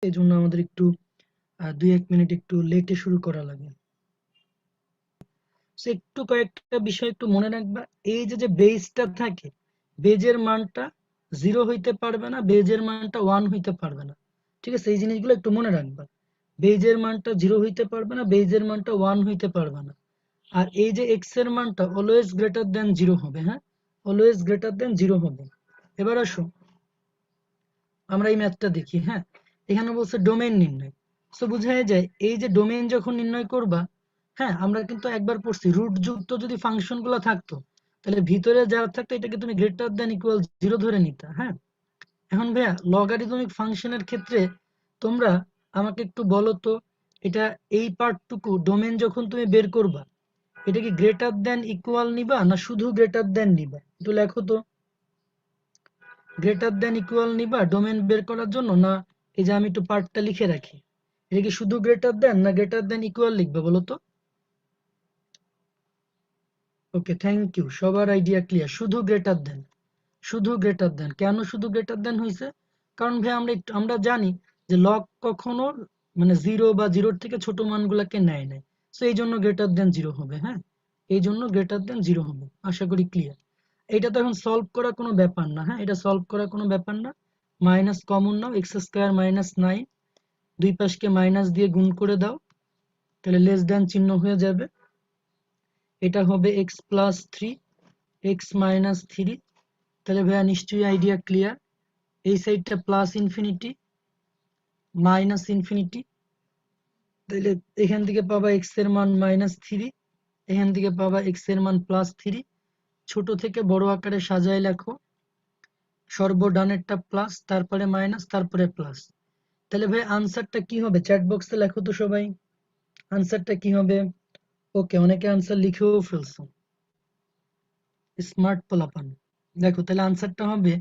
এই জন্য আমাদের একটু 2-1 মিনিট একটু লেটে শুরু করা লাগে। একটু কয়েকটা বিষয় একটু মনে রাখবা। এই যে বেজটা থাকে, বেজের মানটা 0 হইতে পারবে না, বেজের মানটা 1 হইতে পারবে না। ঠিক আছে, এই জিনিসগুলো একটু মনে রাখবা। বেজের মানটা 0 হইতে পারবে না, বেজের মানটা 1 হইতে পারবে না। আর এই যে x এর মানটা অলওয়েজ গ্রেটার দ্যান 0 হবে। হ্যাঁ, অলওয়েজ গ্রেটার দ্যান 0 হবে। এবার আসো আমরা এই ম্যাথটা দেখি। হ্যাঁ, এখানে বলছে ডোমেইন নির্ণয়। সো বোঝাই যায় এই যে ডোমেইন যখন নির্ণয় করবা, হ্যাঁ আমরা কিন্তু একবার পড়ছি রুট যুক্ত যদি ফাংশন গুলো থাকতো তাহলে ভিতরে যারা থাকতো এটাকে তুমি গ্রেটার দ্যান ইকুয়াল 0 ধরে নিতা। হ্যাঁ, এখন ভাইয়া লগারিদমিক ফাংশনের ক্ষেত্রে তোমরা আমাকে একটু বলো তো, এটা এই পার্টটুকু ডোমেইন যখন তুমি বের করবা এটা কি গ্রেটার দ্যান ইকুয়াল নিবা না শুধু গ্রেটার দ্যান নিবা? একটু লেখো তো, গ্রেটার দ্যান ইকুয়াল নিবা ডোমেন বের করার জন্য, না এই যে আমি একটু পার্টটা লিখে রাখি, এটা কি শুধু গ্রেটার দ্যান না গ্রেটার দ্যান ইকুয়াল লিখবে বলো তো? ওকে, থ্যাংক ইউ, সবার আইডিয়া ক্লিয়ার। শুধু গ্রেটার দ্যান, শুধু গ্রেটার দ্যান। কেন শুধু গ্রেটার দ্যান হয়েছে? কারণ ভাই আমরা জানি যে লগ কখনো মানে 0 বা 0 থেকে ছোট মানগুলোকে নেয় নাই। সো এই জন্য গ্রেটার দ্যান 0 হবে। হ্যাঁ, এই জন্য গ্রেটার দ্যান 0 হবে। আশা করি ক্লিয়ার। এটা তো এখন সলভ করা কোনো ব্যাপার না। হ্যাঁ, এটা সলভ করা কোনো ব্যাপার না। মাইনাস কমন নাও, এক্স স্কোয়ার মাইনাস 9, দুই পাশকে মাইনাস দিয়ে গুণ করে দাও, তাহলে লেস দ্যান চিহ্ন হয়ে যাবে। এটা হবে এক্স প্লাস 3, এক্স মাইনাস 3। তাহলে ভাইয়া নিশ্চয়ই আইডিয়া ক্লিয়ার। এই সাইডটা প্লাস ইনফিনিটি, মাইনাস ইনফিনিটি, তাহলে এখান থেকে পাবা এক্স এর মান -3, এখান থেকে পাবা এক্স এর মান +3। ছোট থেকে বড় আকারে সাজায় লেখো, সর্বডানেরটা প্লাস, তারপরে মাইনাস, তারপরে প্লাস। তাহলে ভাই আনসারটা কি হবে? চ্যাট বক্সে লেখো তো সবাই, আনসারটা কি হবে? ওকে, অনেকে আনসার লিখেও ফেলছো, স্মার্ট পোলাপান। দেখো তাহলে আনসারটা হবে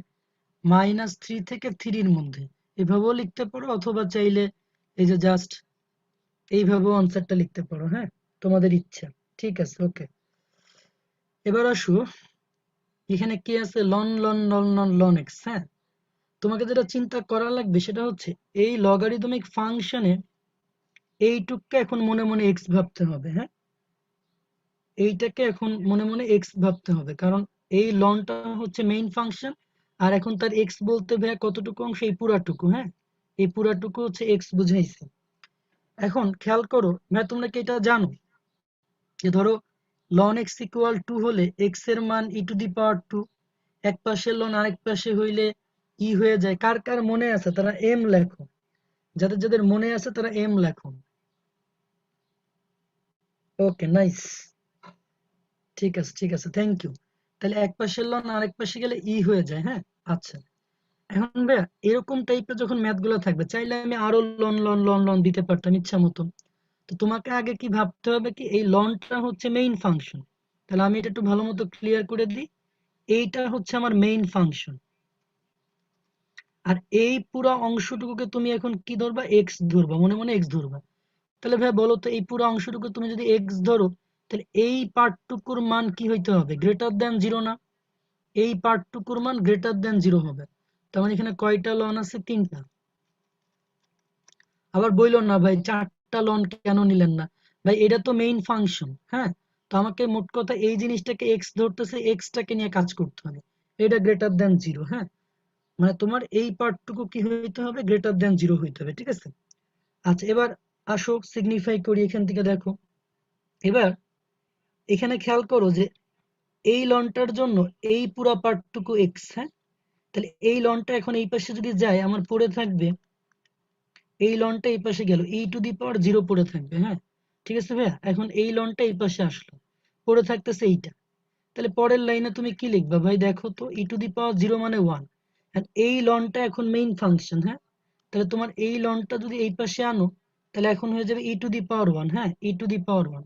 -3 থেকে 3-র মধ্যে। এভাবেও লিখতে পারো, অথবা চাইলে এই যে জাস্ট এইভাবেও আনসারটা লিখতে পারো। হ্যাঁ, তোমাদের ইচ্ছা। ঠিক আছে, ওকে। এবার আসো, এখানে কি আছে? Loan loan loan loan loan x. হ্যাঁ, তোমাকে যেটা চিন্তা করা লাগবে সেটা হচ্ছে এই লগারিদমিক ফাংশনে এইটুককে এখন মনে মনে এক্স ভাবতে হবে। হ্যাঁ, এইটাকে এখন মনে মনে এক্স ভাবতে হবে, কারণ এই লনটা হচ্ছে মেইন ফাংশন। আর এখন তার এক্স বলতে ভাইয়া কতটুকু অংশ? এই পুরাটুকু। হ্যাঁ, এই পুরাটুকু হচ্ছে এক্স বুঝাইছে। এখন খেয়াল করো ভাই, তোমরা কি এটা জানো যে ধরো লন এক্স ইকুয়াল 2 হলে এক্স এর মান e⁻², এক পাশের লন আরেক পাশে হইলে ই হয়ে যায়। কার কার মনে আছে তারা এম লেখো, যাদের যাদের মনে আছে তারা এম লেখো। ওকে, নাইস, ঠিক আছে ঠিক আছে, থ্যাংক ইউ। তাহলে এক পাশের লন আরেক পাশে গেলে ই হয়ে যায়। হ্যাঁ, আচ্ছা। এখন ভাইয়া এরকম টাইপের যখন ম্যাথ গুলো থাকবে, চাইলে আমি আরো লন লন লন লন দিতে পারতাম ইচ্ছা মতো। তো তোমাকে আগে কি ভাবতে হবে কি, এই লনটা হচ্ছে মেইন ফাংশন। তাহলে আমি এটা একটু ভালো মতো ক্লিয়ার করে দিই, এইটা হচ্ছে আমার মেইন ফাংশন। আর এই পুরো অংশটুকুকে তুমি এখন কি ধরবা? এক্স ধরবা, মনে মনে এক্স ধরবা। তাহলে ভাই বলো তো, এই পুরো অংশটুকু তুমি যদি এক্স ধরো তাহলে এই পার্টটুকুর মান কি হইতে হবে? গ্রেটার দ্যান 0 না? এই পার্টটুকুর মান গ্রেটার দ্যান 0 হবে। তার মানে এখানে কয়টা লন আছে? 3টা। আবার বইলো না ভাই 4টা লন কেন নিলেন না? ভাই এটা তো মেইন ফাংশন। হ্যাঁ, তো আমাকে মোট কথা এই জিনিসটাকে এক্স ধরতেছে, এক্সটাকে নিয়ে কাজ করতে হবে। এটা গ্রেটার দ্যান 0। হ্যাঁ, মানে তোমার এই পার্টটুকু কি হইতে হবে? গ্রেটার দ্যান 0 হইতে হবে। ঠিক আছে, আচ্ছা। এবার আসো সিগনিফাই করি এখান থেকে। দেখো এবার এখানে খেয়াল করো যে এই লনটার জন্য এই পুরা পার্টটুকু এক্স। হ্যাঁ, তাহলে এই লনটা এখন এই পাশে যদি যায় আমার পড়ে থাকবে, এই লনটা এই পাশে গেল, e⁻0 পড়ে থাকবে। হ্যাঁ, ঠিক আছে ভাইয়া। এখন এই লনটা এই পাশে আসলো, পড়ে থাকতেছে এইটা। তাহলে পরের লাইনে তুমি কি লিখবা ভাই? দেখো তো, e⁻0 মানে 1। এই লনটা এখন মেইন ফাংশন। হ্যাঁ, তাহলে তোমার এই লনটা যদি এই পাশে আনো তাহলে এখন হয়ে যাবে e⁻1। হ্যাঁ, e⁻1।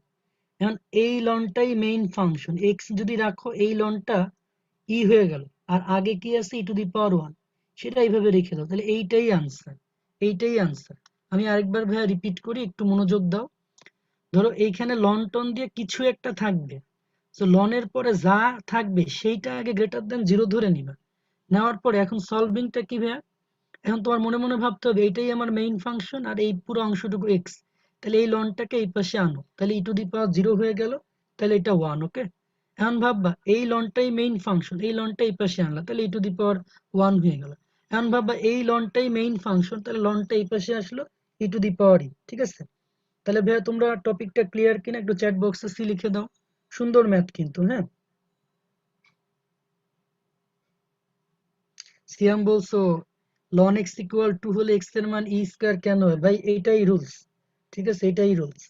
এখন এই লনটাই মেইন ফাংশন, এক্স যদি রাখো এই লনটা ই হয়ে গেল, আর আগে কি আছে? e⁻1, সেটা এইভাবে রেখে দাও। তাহলে এইটাই আনসার, এইটাই আনসার। আমি আরেকবার ভাইয়া রিপিট করি, একটু মনোযোগ দাও। ধরো এইখানে লন টন দিয়ে কিছু একটা থাকবে, তো লনের পরে যা থাকবে সেইটা আগে গ্রেটার দ্যান 0 ধরে নিবা। নেওয়ার পরে এখন সলভিংটা কি ভাইয়া? এখন তোমার মনে মনে ভাবতে হবে এটাই আমার মেইন ফাংশন আর এই পুরো অংশটুকু এক্স, তাহলে এই লনটাকে এই পাশে আনো, তাহলে ই টু দি পাওয়ার 0 হয়ে গেল, তাহলে এটা 1। ওকে, এখন ভাববা এই লনটাই মেইন ফাংশন, এই লনটা এই পাশে আনলা, তাহলে ই টু দি পাওয়ার 1 হয়ে গেল। এখন ভাববা এই লনটাই মেইন ফাংশন, তাহলে লনটা এই পাশে আসলো, ই টু দি পাওয়ার ই। ঠিক আছে, তাহলে ভাইয়া তোমরা টপিকটা ক্লিয়ার কিনা একটু চ্যাট বক্সে সি লিখে দাও। সুন্দর ম্যাথ কিন্তু, হ্যাঁ। সিয়াম বলছো ln x ইকুয়াল টু হলে x এর মান ই স্কয়ার কেন হয়? ভাই এইটাই রুলস, ঠিক আছে, এটাই রুলস,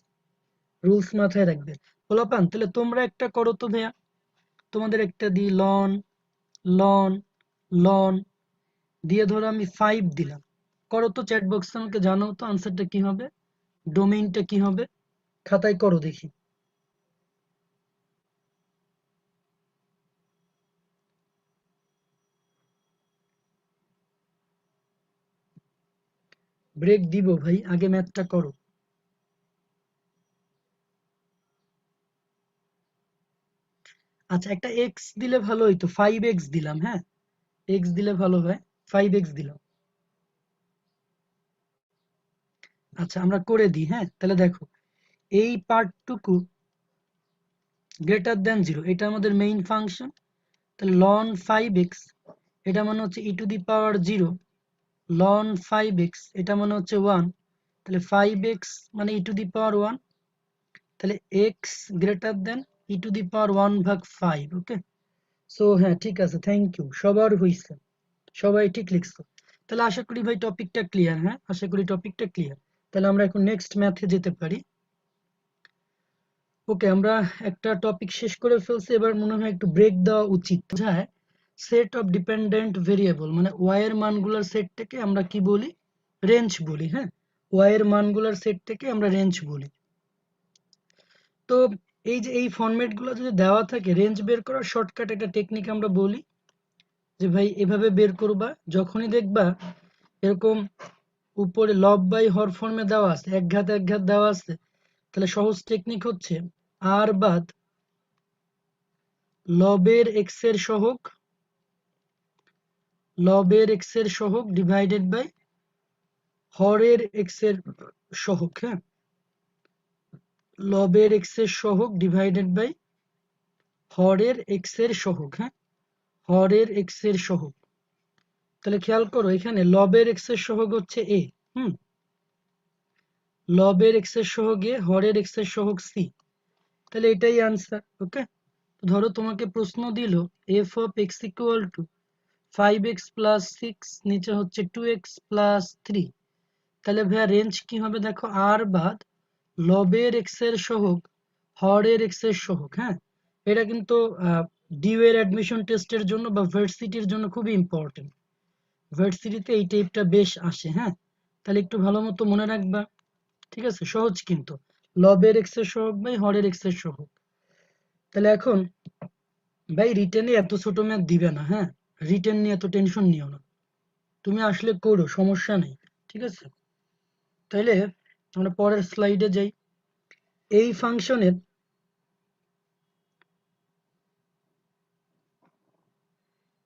রুলস মাথায় রাখবে। পোলাপান তাহলে তোমরা একটা করো তো ভাইয়া, তোমাদের একটা দি লন লন লন দিয়ে ধরো আমি 5 দিলাম, করো তো চ্যাট বক্সে আমাকে জানাও তো আনসারটা কি হবে, ডোমেইনটা কি হবে, খাতায় করো দেখি। ব্রেক দিব ভাই, আগে ম্যাথটা করো। আচ্ছা একটা এক্স দিলে ভালো হইতো, 5x দিলাম, হ্যাঁ এক্স দিলে ভালো হয়, 5x দিলাম। আচ্ছা আমরা করে দিই, হ্যাঁ তাহলে দেখো এই পার্টটুকু গ্রেটার দ্যান 0, এটা আমাদের মেইন ফাংশন, তাহলে ln 5x এটা মানে হচ্ছে ই to the power 0, ln 5x এটা মানে হচ্ছে 1, তাহলে 5x মানে ই টু দি পাওয়ার 1, তাহলে x greater than e to the power 1 ভাগ 5। ওকে, সো হ্যাঁ ঠিক আছে, থ্যাংক ইউ, সবার হইছে, সবাই ঠিক লিখছো। তাহলে আশা করি ভাই টপিকটা ক্লিয়ার, হ্যাঁ আশা করি টপিকটা ক্লিয়ার। তাহলে আমরা এখন নেক্সট ম্যাথে যেতে পারি। ওকে, আমরা একটা টপিক শেষ করে ফেলছি, এবার মনে হয় একটু ব্রেক দেওয়া উচিত। বোঝায় সেট অফ ডিপেন্ডেন্ট ভেরিয়েবল, মানে ওয়াই এর মানগুলোর সেটটাকে আমরা কি বলি, রেঞ্জ বলি, হ্যাঁ ওয়াই এর মানগুলোর সেটটাকে আমরা রেঞ্জ বলি। তো এই যে এই ফরম্যাট গুলো যদি দেওয়া থাকে, রেঞ্জ বের করার শর্টকাট একটা টেকনিক আমরা বলি যে ভাই এভাবে বের করবা, যখনই দেখবা এরকম উপরে লব বাই হর ফর্মে দেওয়া আছে, এক ঘাত দেওয়া আছে, তাহলে সহজ টেকনিক হচ্ছে আর বাদ লবের এক্স এর সহগ, লবের এক্স এর সহগ ডিভাইডেড বাই হরের এক্স এর সহগ, হ্যাঁ লবের এক্স এর সহগ ডিভাইডেড বাই হরের এক্স এর সহগ, হ্যাঁ হরের এক্স এর সহগ। তাহলে খেয়াল করো এখানে লবের এক্স এর সহগ হচ্ছে এ, লবের এক্স এর সহগ এ, হরের এক্স এর সহগ সি, তাহলে এটাই আনসার। ওকে, ধরো তোমাকে প্রশ্ন দিল F of x equal two 5x plus 6, নিচে হচ্ছে 2x প্লাস 3, তাহলে ভাইয়া রেঞ্জ কি হবে দেখো, আর বাদ লবের এক্স এর সহগ হরের এক্স এর সহগ, হ্যাঁ এটা কিন্তু ডিউ এর অ্যাডমিশন টেস্টের জন্য বা ভার্সিটির জন্য খুবই ইম্পর্টেন্ট, ভার্সিটিতে এই টাইপটা বেশ আসে, হ্যাঁ তাহলে একটু ভালো মতো মনে রাখবা। ঠিক আছে, সহজ কিন্তু, লবের এক্স এর সহগ বাই হরের এক্স এর সহগ। তাহলে এখন ভাই রিটেনে এত ছোট ম্যাথ দিবে না, হ্যাঁ রিটেন নিয়ে এত টেনশন নিও না, তুমি আসলে করো, সমস্যা নেই। ঠিক আছে, তাইলে আমরা পরের স্লাইডে যাই। এই ফাংশনের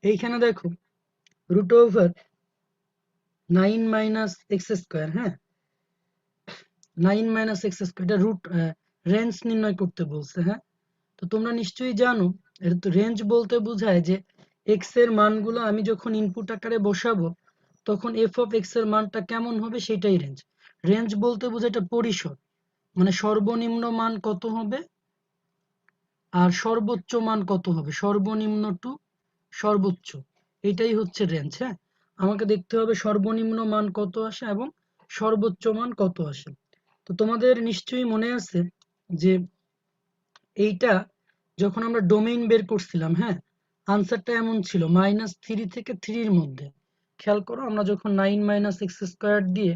এইখানে দেখো root over 9 minus x square, হ্যাঁ 9 মাইনাস এক্স স্কোয়ার, এটা রুট রেঞ্জ নির্ণয় করতে বলছে, হ্যাঁ তো তোমরা নিশ্চয়ই জানো এটা তো রেঞ্জ বলতে বোঝায় যে এক্স এর মানগুলো আমি যখন ইনপুট আকারে বসাবো তখন এফ অফ এক্স এর মানটা কেমন হবে সেটাই রেঞ্জ। রেঞ্জ বলতে বোঝায় এটা পরিসর, মানে সর্বনিম্ন মান কত হবে আর সর্বোচ্চ মান কত হবে, সর্বনিম্ন টু সর্বোচ্চ, এটাই হচ্ছে রেঞ্জ। হ্যাঁ আমাকে দেখতে হবে সর্বনিম্ন মান কত আসে এবং সর্বোচ্চ মান কত আসে। তো তোমাদের নিশ্চয়ই মনে আছে যে এইটা যখন আমরা ডোমেইন বের করছিলাম, হ্যাঁ আনসারটা এমন ছিল -3 থেকে 3 এর মধ্যে। খেয়াল করো আমরা যখন 9 মাইনাস এক্স স্কোয়ার দিয়ে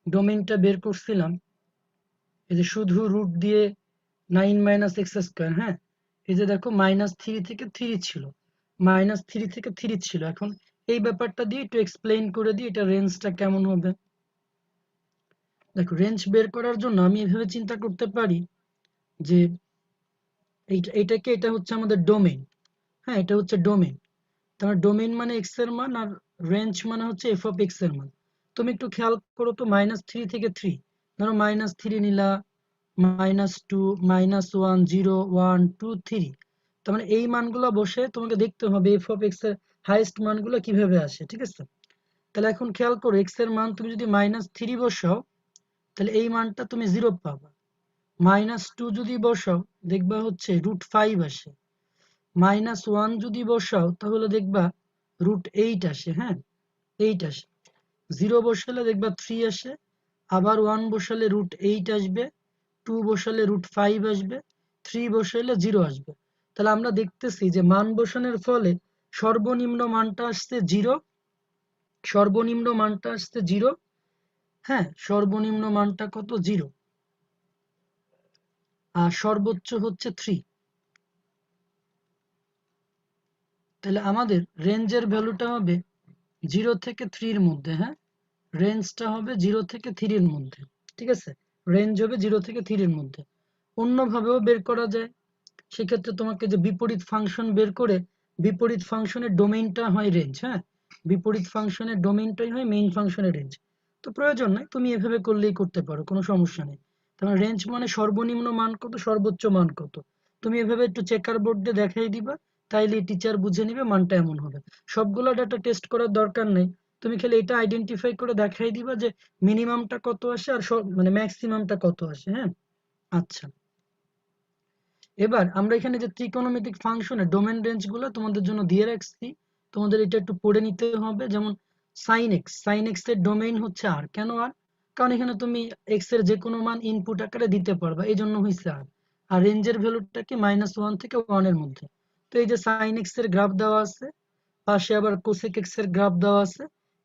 ডোমেইনটা বের করছিলাম, এই যে শুধু রুট দিয়ে 9 মাইনাস এক্স স্কোয়ার, হ্যাঁ এই যে দেখো -3 থেকে 3 ছিল, -3 থেকে 3 ছিল। এখন এই ব্যাপারটা দিয়ে একটু এক্সপ্লেইন করে দিই এটা রেঞ্জটা কেমন হবে। দেখো রেঞ্জ বের করার জন্য আমি এভাবে চিন্তা করতে পারি যে এইটাকে, এটা হচ্ছে আমাদের ডোমেইন, হ্যাঁ এটা হচ্ছে ডোমেইন, তার ডোমেইন মানে এক্স এর মান আর রেঞ্জ মানে হচ্ছে এফ অফ এক্স এর মান। তুমি একটু খেয়াল করো তো, -3 থেকে 3, ধরো -3 নিলা, -2, -1, 0, 1, 2, 3। তার মানে এই মানগুলো বসে তোমাকে দেখতে হবে এফ অফ এক্স এর হাইয়েস্ট মানগুলো কিভাবে আসে, ঠিক আছে? তাহলে এখন খেয়াল করো, এক্স এর মান তুমি যদি -3 বসাও তাহলে এই মানটা তুমি 0 পাবা। -2 যদি বসাও দেখবা হচ্ছে √5 আসে। -1 যদি বসাও তাহলে দেখবা √8 আসে। হ্যাঁ, 8 আসে। 0 বসালে দেখবা 3 আসে, আবার 1 বসালে √8 আসবে, 2 বসালে √5 আসবে, 3 বসালে 0 আসবে। তাহলে আমরা দেখতেছি যে মান বসানোর ফলে সর্বনিম্ন মানটা আসছে 0, সর্বনিম্ন মানটা আসছে 0। হ্যাঁ, সর্বনিম্ন মানটা কত? 0। আর সর্বোচ্চ হচ্ছে 3। তাহলে আমাদের রেঞ্জের ভ্যালুটা হবে 0 থেকে 3 এর মধ্যে। হ্যাঁ, রেঞ্জটা হবে 0 থেকে 3 এর মধ্যে, ঠিক আছে? রেঞ্জ হবে 0 থেকে 3 এর মধ্যে। অন্যভাবেও বের করা যায়। সেক্ষেত্রে তোমাকে যে বিপরীত ফাংশন বের করে, বিপরীত ফাংশনের ডোমেইনটা হয় রেঞ্জ। হ্যাঁ, বিপরীত ফাংশনের ডোমেইনটাই হয় মেইন ফাংশনের রেঞ্জ। তো প্রয়োজন নাই, তুমি এভাবে করলেই করতে পারো, কোনো সমস্যা নেই। তোমার রেঞ্জ মানে সর্বনিম্ন মান কত, সর্বোচ্চ মান কত, তুমি এভাবে একটু চেকার বোর্ড দিয়ে দেখাই দিবা, তাইলে টিচার বুঝে নিবে মানটা এমন হবে। সবগুলো ডাটা টেস্ট করার দরকার নেই, তুমি খালি এটা আইডেন্টিফাই করে দেখাই দিবা যে মিনিমামটা কত আসে আর মানে ম্যাক্সিমামটা কত আসে। হ্যাঁ, আচ্ছা। এবার আমরা এখানে যে ত্রিকোণমিতিক ফাংশনের ডোমেন রেঞ্জ গুলো তোমাদের জন্য দিয়ে রাখছি, তোমাদের এটা একটু পড়ে নিতে হবে। যেমন sin x, sin x এর ডোমেইন হচ্ছে আর। কেন আর? কারণ এখানে তুমি x এর যে কোনো মান ইনপুট আকারে দিতে পারবা, এই জন্য হয়েছে আর। আর রেঞ্জের ভ্যালুটা কি -1 থেকে 1 এর মধ্যে। তো এই যে sin x এর গ্রাফ দেওয়া আছে, পাশে আবার cosec x এর গ্রাফ দেওয়া আছে,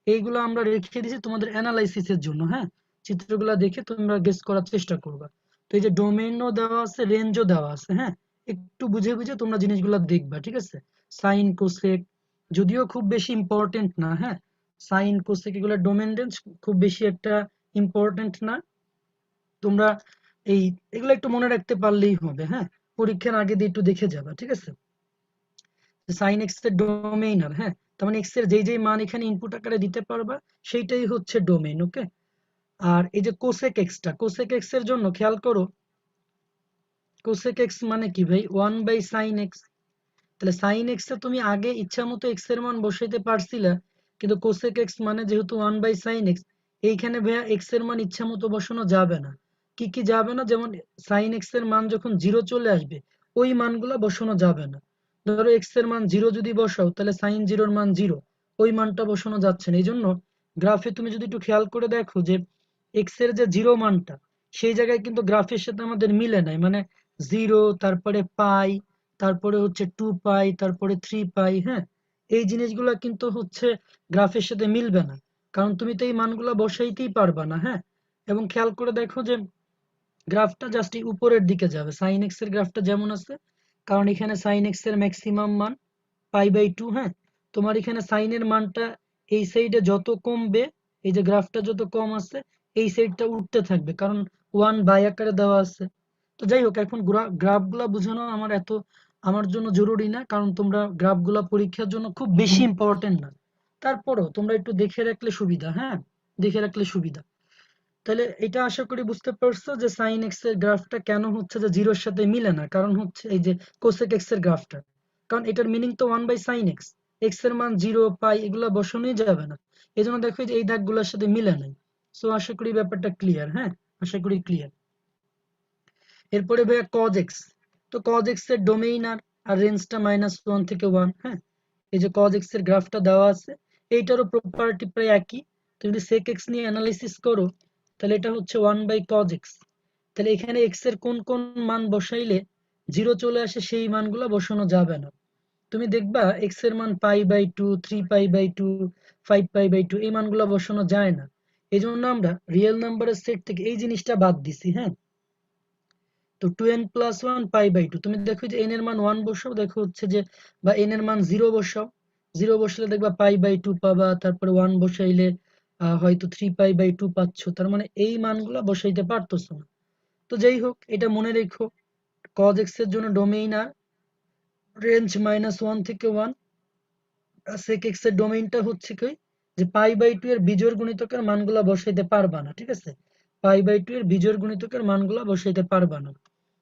এইগুলো আমরা রেখে দিয়েছি তোমাদের অ্যানালাইসিসের জন্য। হ্যাঁ, চিত্রগুলো দেখে তোমরা গেস করার চেষ্টা করবা। তো এই যে ডোমেইনও দেওয়া আছে, রেঞ্জও দেওয়া আছে। হ্যাঁ, একটু বুঝে বুঝে তোমরা জিনিসগুলো দেখবা, ঠিক আছে? সাইন কোসেক যদিও খুব বেশি ইম্পর্টেন্ট না। হ্যাঁ, সাইন কোসেক এগুলো ডোমেন রেঞ্জ খুব বেশি একটা ইম্পর্টেন্ট না। তোমরা এই এগুলো একটু মনে রাখতে পারলেই হবে। হ্যাঁ, পরীক্ষার আগে দিয়ে একটু দেখে যাবা, ঠিক আছে? সাইন এক্স এর ডোমেইন আর। হ্যাঁ, তার মানে এক্স এর যেই যেই মান এখানে ইনপুট আকারে দিতে পারবা সেইটাই হচ্ছে ডোমেইন। ওকে, আর এই যে কোসেক এক্সটা, কোসেক এক্স এর জন্য খেয়াল করো, কোসেক এক্স মানে কি ভাই? 1/sin x। তাহলে sin x এ তুমি আগে ইচ্ছা মতো x এর মান বসাইতে পারছিলা, কিন্তু কোসেক x মানে যেহেতু 1/sin x, এইখানে ভাইয়া x এর মান ইচ্ছা মতো বসানো যাবে না। কি কি যাবে না? যেমন sin x এর মান যখন 0 চলে আসবে ওই মানগুলো বসানো যাবে না। ধরো x এর মান 0 যদি বসাও তাহলে sin 0 এর মান 0, ওই মানটা বসানো যাচ্ছে না। এই জন্য গ্রাফে তুমি যদি একটু খেয়াল করে দেখো যে x এর যে 0 মানটা, সেই জায়গায় কিন্তু গ্রাফের সাথে আমাদের মিলে নাই। মানে 0, তারপরে পাই, তারপরে হচ্ছে 2π, তারপরে 3π। হ্যাঁ, এই জিনিসগুলো কিন্তু হচ্ছে গ্রাফের সাথে মিলবে না, কারণ তুমি তো এই মানগুলো বসাইতেই পারবা না। হ্যাঁ, এবং খেয়াল করে দেখো যে গ্রাফটা জাস্ট উপরের দিকে যাবে, sin x এর গ্রাফটা যেমন আছে, কারণ এখানে sin x এর ম্যাক্সিমাম মান π/2। হ্যাঁ, তোমার এখানে সাইন এর মানটা এই সাইডে যত কমবে, এই যে গ্রাফটা যত কম আছে এই সাইডটা উঠতে থাকবে, কারণ 1 বাই আকারে দেওয়া আছে। তো যাই হোক, এখন গ্রাফগুলা বোঝানো আমার জন্য জরুরি না, কারণ তোমরা গ্রাফগুলা পরীক্ষার জন্য খুব বেশি ইম্পর্টেন্ট না। তারপরও তোমরা একটু দেখে রাখলে সুবিধা। হ্যাঁ, দেখে রাখলে সুবিধা। তাহলে এটা আশা করি বুঝতে পারছো যে সাইন এক্স এর গ্রাফটা কেন হচ্ছে যে 0-র সাথে মিলে না। কারণ হচ্ছে এই যে কোসেক এক্স এর গ্রাফটা, কারণ এটার মিনিং তো 1/sin x, এক্স এর মান 0, পাই এগুলা বসানোই যাবে না। এই জন্য দেখো যে এই দাগগুলোর সাথে মিলে নাই। সো আশা করি ব্যাপারটা ক্লিয়ার। হ্যাঁ, আশা করি ক্লিয়ার। এরপরে ভাইয়া cos x। তো cos x এর ডোমেইন আর রেঞ্জটা -1 থেকে 1। হ্যাঁ, এই যে cos x এর গ্রাফটা দেওয়া আছে, এইটারও প্রপার্টি প্রায় একই। তো যদি sec x নিয়ে অ্যানালাইসিস করো তাহলে এটা হচ্ছে 1/cos x। তাহলে এখানে x এর কোন কোন মান বসাইলে 0 চলে আসে সেই মানগুলো বসানো যাবে না। তুমি দেখবা x এর মান π/2, 3π/2, 5π/2 এই মানগুলো বসানো যায় না। এই জন্য আমরা রিয়েল নাম্বারের সেট থেকে এই জিনিসটা বাদ দিছি। হ্যাঁ, তো 2n + 1 π/2, তুমি দেখো যে n এর মান 1 বসাও, দেখো হচ্ছে যে, বা n এর মান 0 বসাও, 0 বসালে দেখবা π/2 পাবা, তারপরে 1 বসাইলে হয়তো 3π/2 পাচ্ছ। তার মানে এই মানগুলো বসাইতে পারতেছো না। তো যাই হোক, এটা মনে রেখো, cos x এর জন্য ডোমেইন আর রেঞ্জ -1 থেকে 1, sec x এর ডোমেইনটা হচ্ছে কি যে π/2 এর বিজোড় গুণিতকের মানগুলা বসাইতে পারবা না, ঠিক আছে, π/2 এর বিজোড় গুণিতকের মানগুলা বসাইতে পারবা না।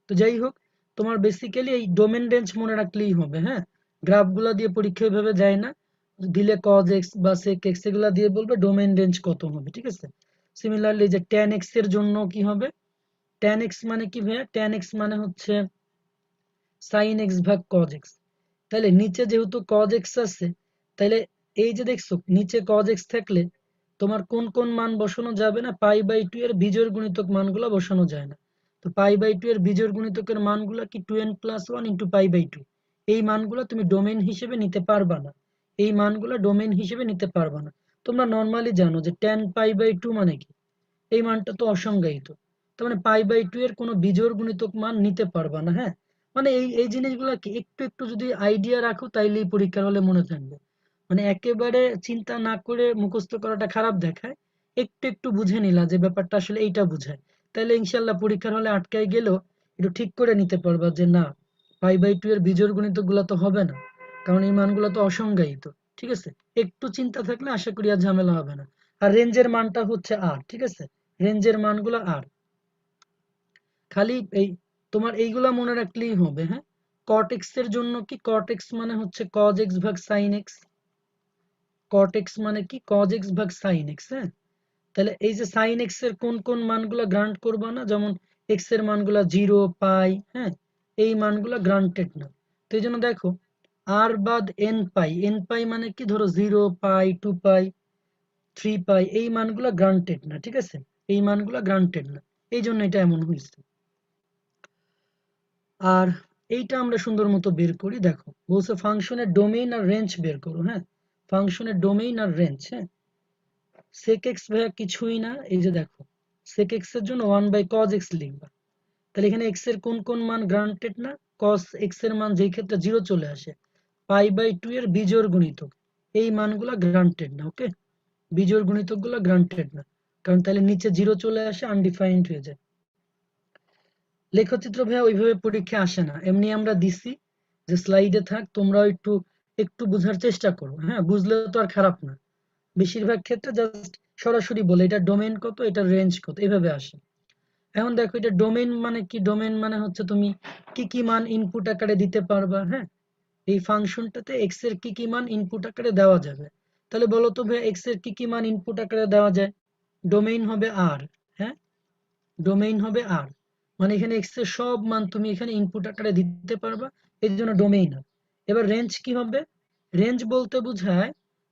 তো যাই হোক, তোমার বেসিক্যালি এই ডোমেন রেঞ্জ মনে রাখলেই হবে। হ্যাঁ, গ্রাফগুলা দিয়ে পরীক্ষা এভাবে যায় না, দিলে cos x বা sec x এগুলা দিয়ে বলবে ডোমেন রেঞ্জ কত হবে, ঠিক আছে। সিমিলারলি যে tan x এর জন্য কি হবে, tan x মানে কি ভাইয়া, tan x মানে হচ্ছে sin x ভাগ cos x। তাহলে নিচে যেহেতু cos x আছে, তাহলে এই যে দেখছো নিচে cos x থাকলে তোমার কোন কোন মান বসানো যাবে না, π/2 এর বিজোড় গুণিতক মানগুলো বসানো যায় না। তো π/2 এর বিজোড় গুণিতকের মানগুলো কি 2n + 1 × π/2। এই মানগুলো তুমি ডোমেইন হিসেবে নিতে পারবা না, এই মানগুলো ডোমেইন হিসেবে নিতে পারবা না। তোমরা নরমালি জানো যে tan π/2 মানে কি, এই মানটা তো অসংজ্ঞায়িত, তার মানে π/2 এর কোনো বিজোড় গুণিতক মান নিতে পারবা না। হ্যাঁ, মানে এই এই জিনিসগুলো কি একটু একটু যদি আইডিয়া রাখো তাইলেই পরীক্ষার হলে মনে থাকবে। মানে একেবারে চিন্তা না করে মুখস্থ করাটা খারাপ দেখায়, একটু একটু বুঝে নিলা যে ব্যাপারটা আসলে এইটা বুঝায়, তাহলে ইনশাল্লাহ পরীক্ষার হলে আটকায় গেলেও একটু ঠিক করে নিতে পারবা যে না, π/2 এর বিজোড় গুণিতক গুলা তো হবে না, কারণ এই মানগুলো তো অসংজ্ঞায়িত। ঠিক আছে, একটু চিন্তা থাকলে আশা করি আর ঝামেলা হবে না। আর রেঞ্জের মানটা হচ্ছে আর, ঠিক আছে, রেঞ্জের মানগুলো আর, খালি এই তোমার এইগুলা মনে রাখলেই হবে। হ্যাঁ, cot x এর জন্য কি, cot x মানে হচ্ছে cos x ভাগ sin x, cot x মানে কি cos x ভাগ sin x। হ্যাঁ, তাহলে এই যে sin x এর কোন কোন মানগুলা গ্রান্ট করবা না, যেমন x এর মানগুলা 0 π, হ্যাঁ, এই মানগুলা গ্রান্টেড না। তো এই জন্য দেখো r বাদ n π মানে কি, ধরো 0 π 2 π 3 π, এই মানগুলা গ্রান্টেড না, ঠিক আছে, এই মানগুলা গ্রান্টেড না, এই জন্য এটা এমন হয়েছে। আর এইটা আমরা সুন্দর মতো বের করি, দেখো বলছে ফাংশনের ডোমেইন আর রেঞ্জ বের করো। হ্যাঁ, ফাংশনের ডোমেইন আর রেঞ্জ। হ্যাঁ, sec x ভাইয়া কিছুই না, এই যে দেখো sec x এর জন্য 1/cos x লিখবা। তাহলে এখানে x এর কোন কোন মান গ্রান্টেড না, cos x এর মান যেই ক্ষেত্রে 0 চলে আসে, π/2 এর বিজোড় গুণিতক এই মানগুলা গ্রান্টেড না। ওকে, বিজোড় গুণিতক গুলো গ্রান্টেড না, কারণ তাহলে নিচে 0 চলে আসে, আনডিফাইন্ড হয়ে যায়। লেখচিত্র ভাইয়া ওইভাবে পরীক্ষা আসে না, এমনি আমরা দিছি যে স্লাইডে থাক, তোমরা একটু একটু বোঝার চেষ্টা করো। হ্যাঁ, বুঝলে তো আর খারাপ না, বেশিরভাগ ক্ষেত্রে জাস্ট সরাসরি বলে এটা ডোমেইন কত, এটা রেঞ্জ কত, এভাবে আসে। এখন দেখো এটা ডোমেইন মানে কি, ডোমেইন মানে হচ্ছে তুমি কি কি মান ইনপুট আকারে দিতে পারবা। হ্যাঁ, এই ফাংশনটাতে এক্স এর কি কি মান ইনপুট আকারে দেওয়া যাবে। তাহলে বলো তো ভাই এক্স এর কি কি মান ইনপুট আকারে দেওয়া যায়, ডোমেইন হবে আর। হ্যাঁ, ডোমেইন হবে আর, মানে এখানে এক্স এর সব মান তুমি এখানে ইনপুট আকারে দিতে পারবা, এর জন্য ডোমেইন আর। এবার রেঞ্জ কি হবে, রেঞ্জ বলতে বোঝায়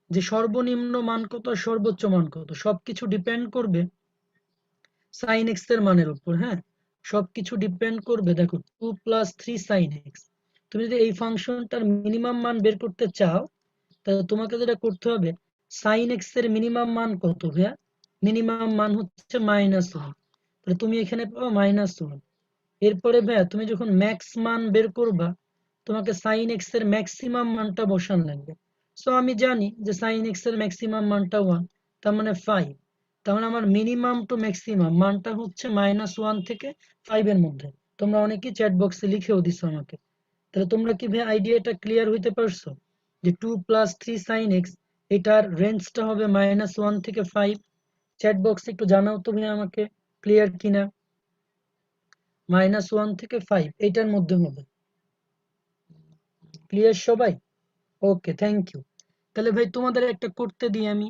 যে সর্বনিম্ন মান কত আর সর্বোচ্চ মান কত, সবকিছু ডিপেন্ড করবে sin x এর মানের উপর। হ্যাঁ, সবকিছু ডিপেন্ড করবে, দেখো 2 + 3 sin x। তুমি যদি এই ফাংশনটার মিনিমাম মান বের করতে চাও, তাহলে তোমাকে যেটা করতে হবে, sin x এর মিনিমাম মান কত ভাইয়া, মিনিমাম মান হচ্ছে -1, তাহলে তুমি এখানে পাবো -1। এরপরে ভাইয়া তুমি যখন ম্যাক্স মান বের করবা, তোমাকে sin x এর ম্যাক্সিমাম মানটা বসানো লাগবে। সো আমি জানি যে sin x এর ম্যাক্সিমাম মানটা 1, তার মানে 5, তার মানে আমার মিনিমাম টু ম্যাক্সিমাম মানটা হচ্ছে -1 থেকে 5 এর মধ্যে। তোমরা অনেকেই চ্যাট বক্সে লিখেও দিছো আমাকে। তাহলে তোমরা কি ভাই আইডিয়াটা ক্লিয়ার হইতে পারছো যে 2 + 3 sin x এটার রেঞ্জটা হবে -1 থেকে 5। চ্যাট বক্সে একটু জানাও তো ভাই আমাকে ক্লিয়ার কিনা, -1 থেকে 5 এটার মধ্যে হবে। ক্লিয়ার সবাই? ওকে, থ্যাংক ইউ। তাহলে ভাই তোমাদের একটা করতে দিই আমি,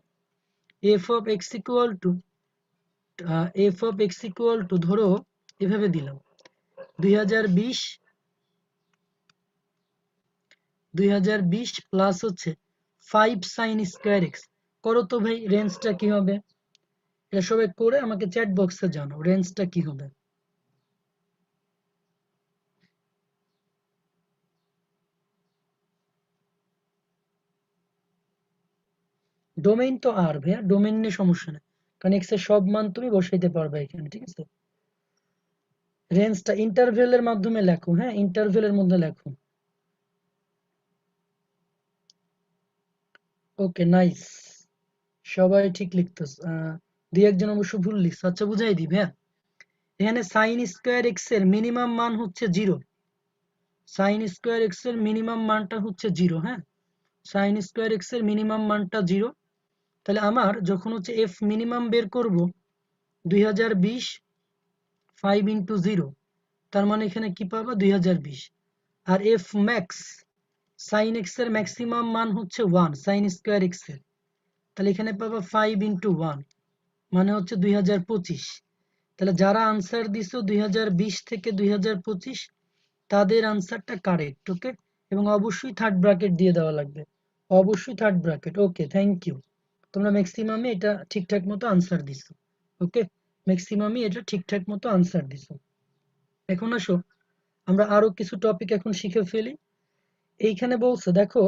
f of x equal to ধরো এভাবে দিলাম 2020 প্লাস হচ্ছে 5 sin স্কয়ার x। করো তো ভাই রেঞ্জটা কি হবে, এটা সবাই করে আমাকে চ্যাট বক্সে জানাও রেঞ্জটা কি হবে। ডোমেইন তো আর ভাইয়া, ডোমেইন নিয়ে সমস্যা নেই, কারণ x এর সব মান তুমি বসাইতে পারবে এখানে, ঠিক আছে। রেঞ্জটা ইন্টারভেলের মাধ্যমে লেখো, হ্যাঁ, ইন্টারভেলের মধ্যে লেখো। ওকে, নাইস, সবাই ঠিক লিখতেছ, দুই একজন অবশ্য ভুল লিখছ, আচ্ছা বুঝাই দিই ভাইয়া। এখানে sin স্কয়ার x এর মিনিমাম মান হচ্ছে 0, sin স্কয়ার x এর মিনিমাম মানটা হচ্ছে 0। হ্যাঁ, sin স্কয়ার x এর মিনিমাম মানটা 0, তাহলে আমার যখন হচ্ছে এফ মিনিমাম বের করব 2020 5 ইন্টু 0, তার মানে এখানে কি পাবা 2020। আর এফ ম্যাক্স সাইন এক্স এর ম্যাক্সিমাম মান হচ্ছে 1 সাইন স্কোয়ার এক্স এর, তাহলে এখানে পাবা 5 ইন্টু 1 মানে হচ্ছে 2025। তাহলে যারা আনসার দিছো 2020 থেকে 2025 তাদের আনসারটা কারেক্ট। ওকে, এবং অবশ্যই থার্ড ব্র্যাকেট দিয়ে দেওয়া লাগবে, অবশ্যই third bracket. Okay, thank you. তোমরা ম্যাক্সিমামে এটা ঠিকঠাক মতো আনসার দিছো। ওকে, ম্যাক্সিমামই এটা ঠিকঠাক মতো আনসার দিছো। এখন আসো আমরা আরো কিছু টপিক এখন শিখে ফেলি। এইখানে বলছে দেখো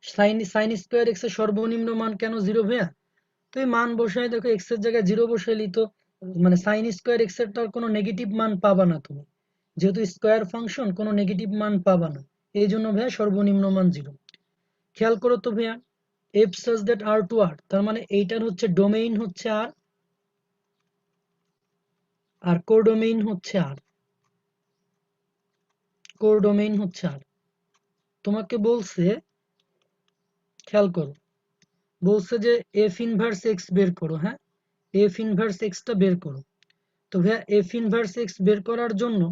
সাইন স্কোয়ার এক্স এর সর্বনিম্ন মান কেন 0 ভাইয়া? তো এই মান বসাই দেখো এক্স এর জায়গায় 0 বসাইলি তো মানে সাইন স্কোয়ার এক্স এর তো আর কোনো নেগেটিভ মান পাবা না তুমি, যেহেতু স্কোয়ার ফাংশন কোনো নেগেটিভ মান পাবা না, এই জন্য ভাইয়া সর্বনিম্ন মান 0। খেয়াল করো তো ভাইয়া f such that R to R, তার মানে এইটার হচ্ছে ডোমেইন হচ্ছে আর কোডোমেইন হচ্ছে কোডোমেইন হচ্ছে তোমাকে বলছে, খেয়াল করো, বলছে যে এফ ইনভার্স এক্স বের করো। হ্যাঁ, এফ ইনভার্স এক্সটা বের করো। তো ভাইয়া এফ ইনভার্স এক্স বের করার জন্য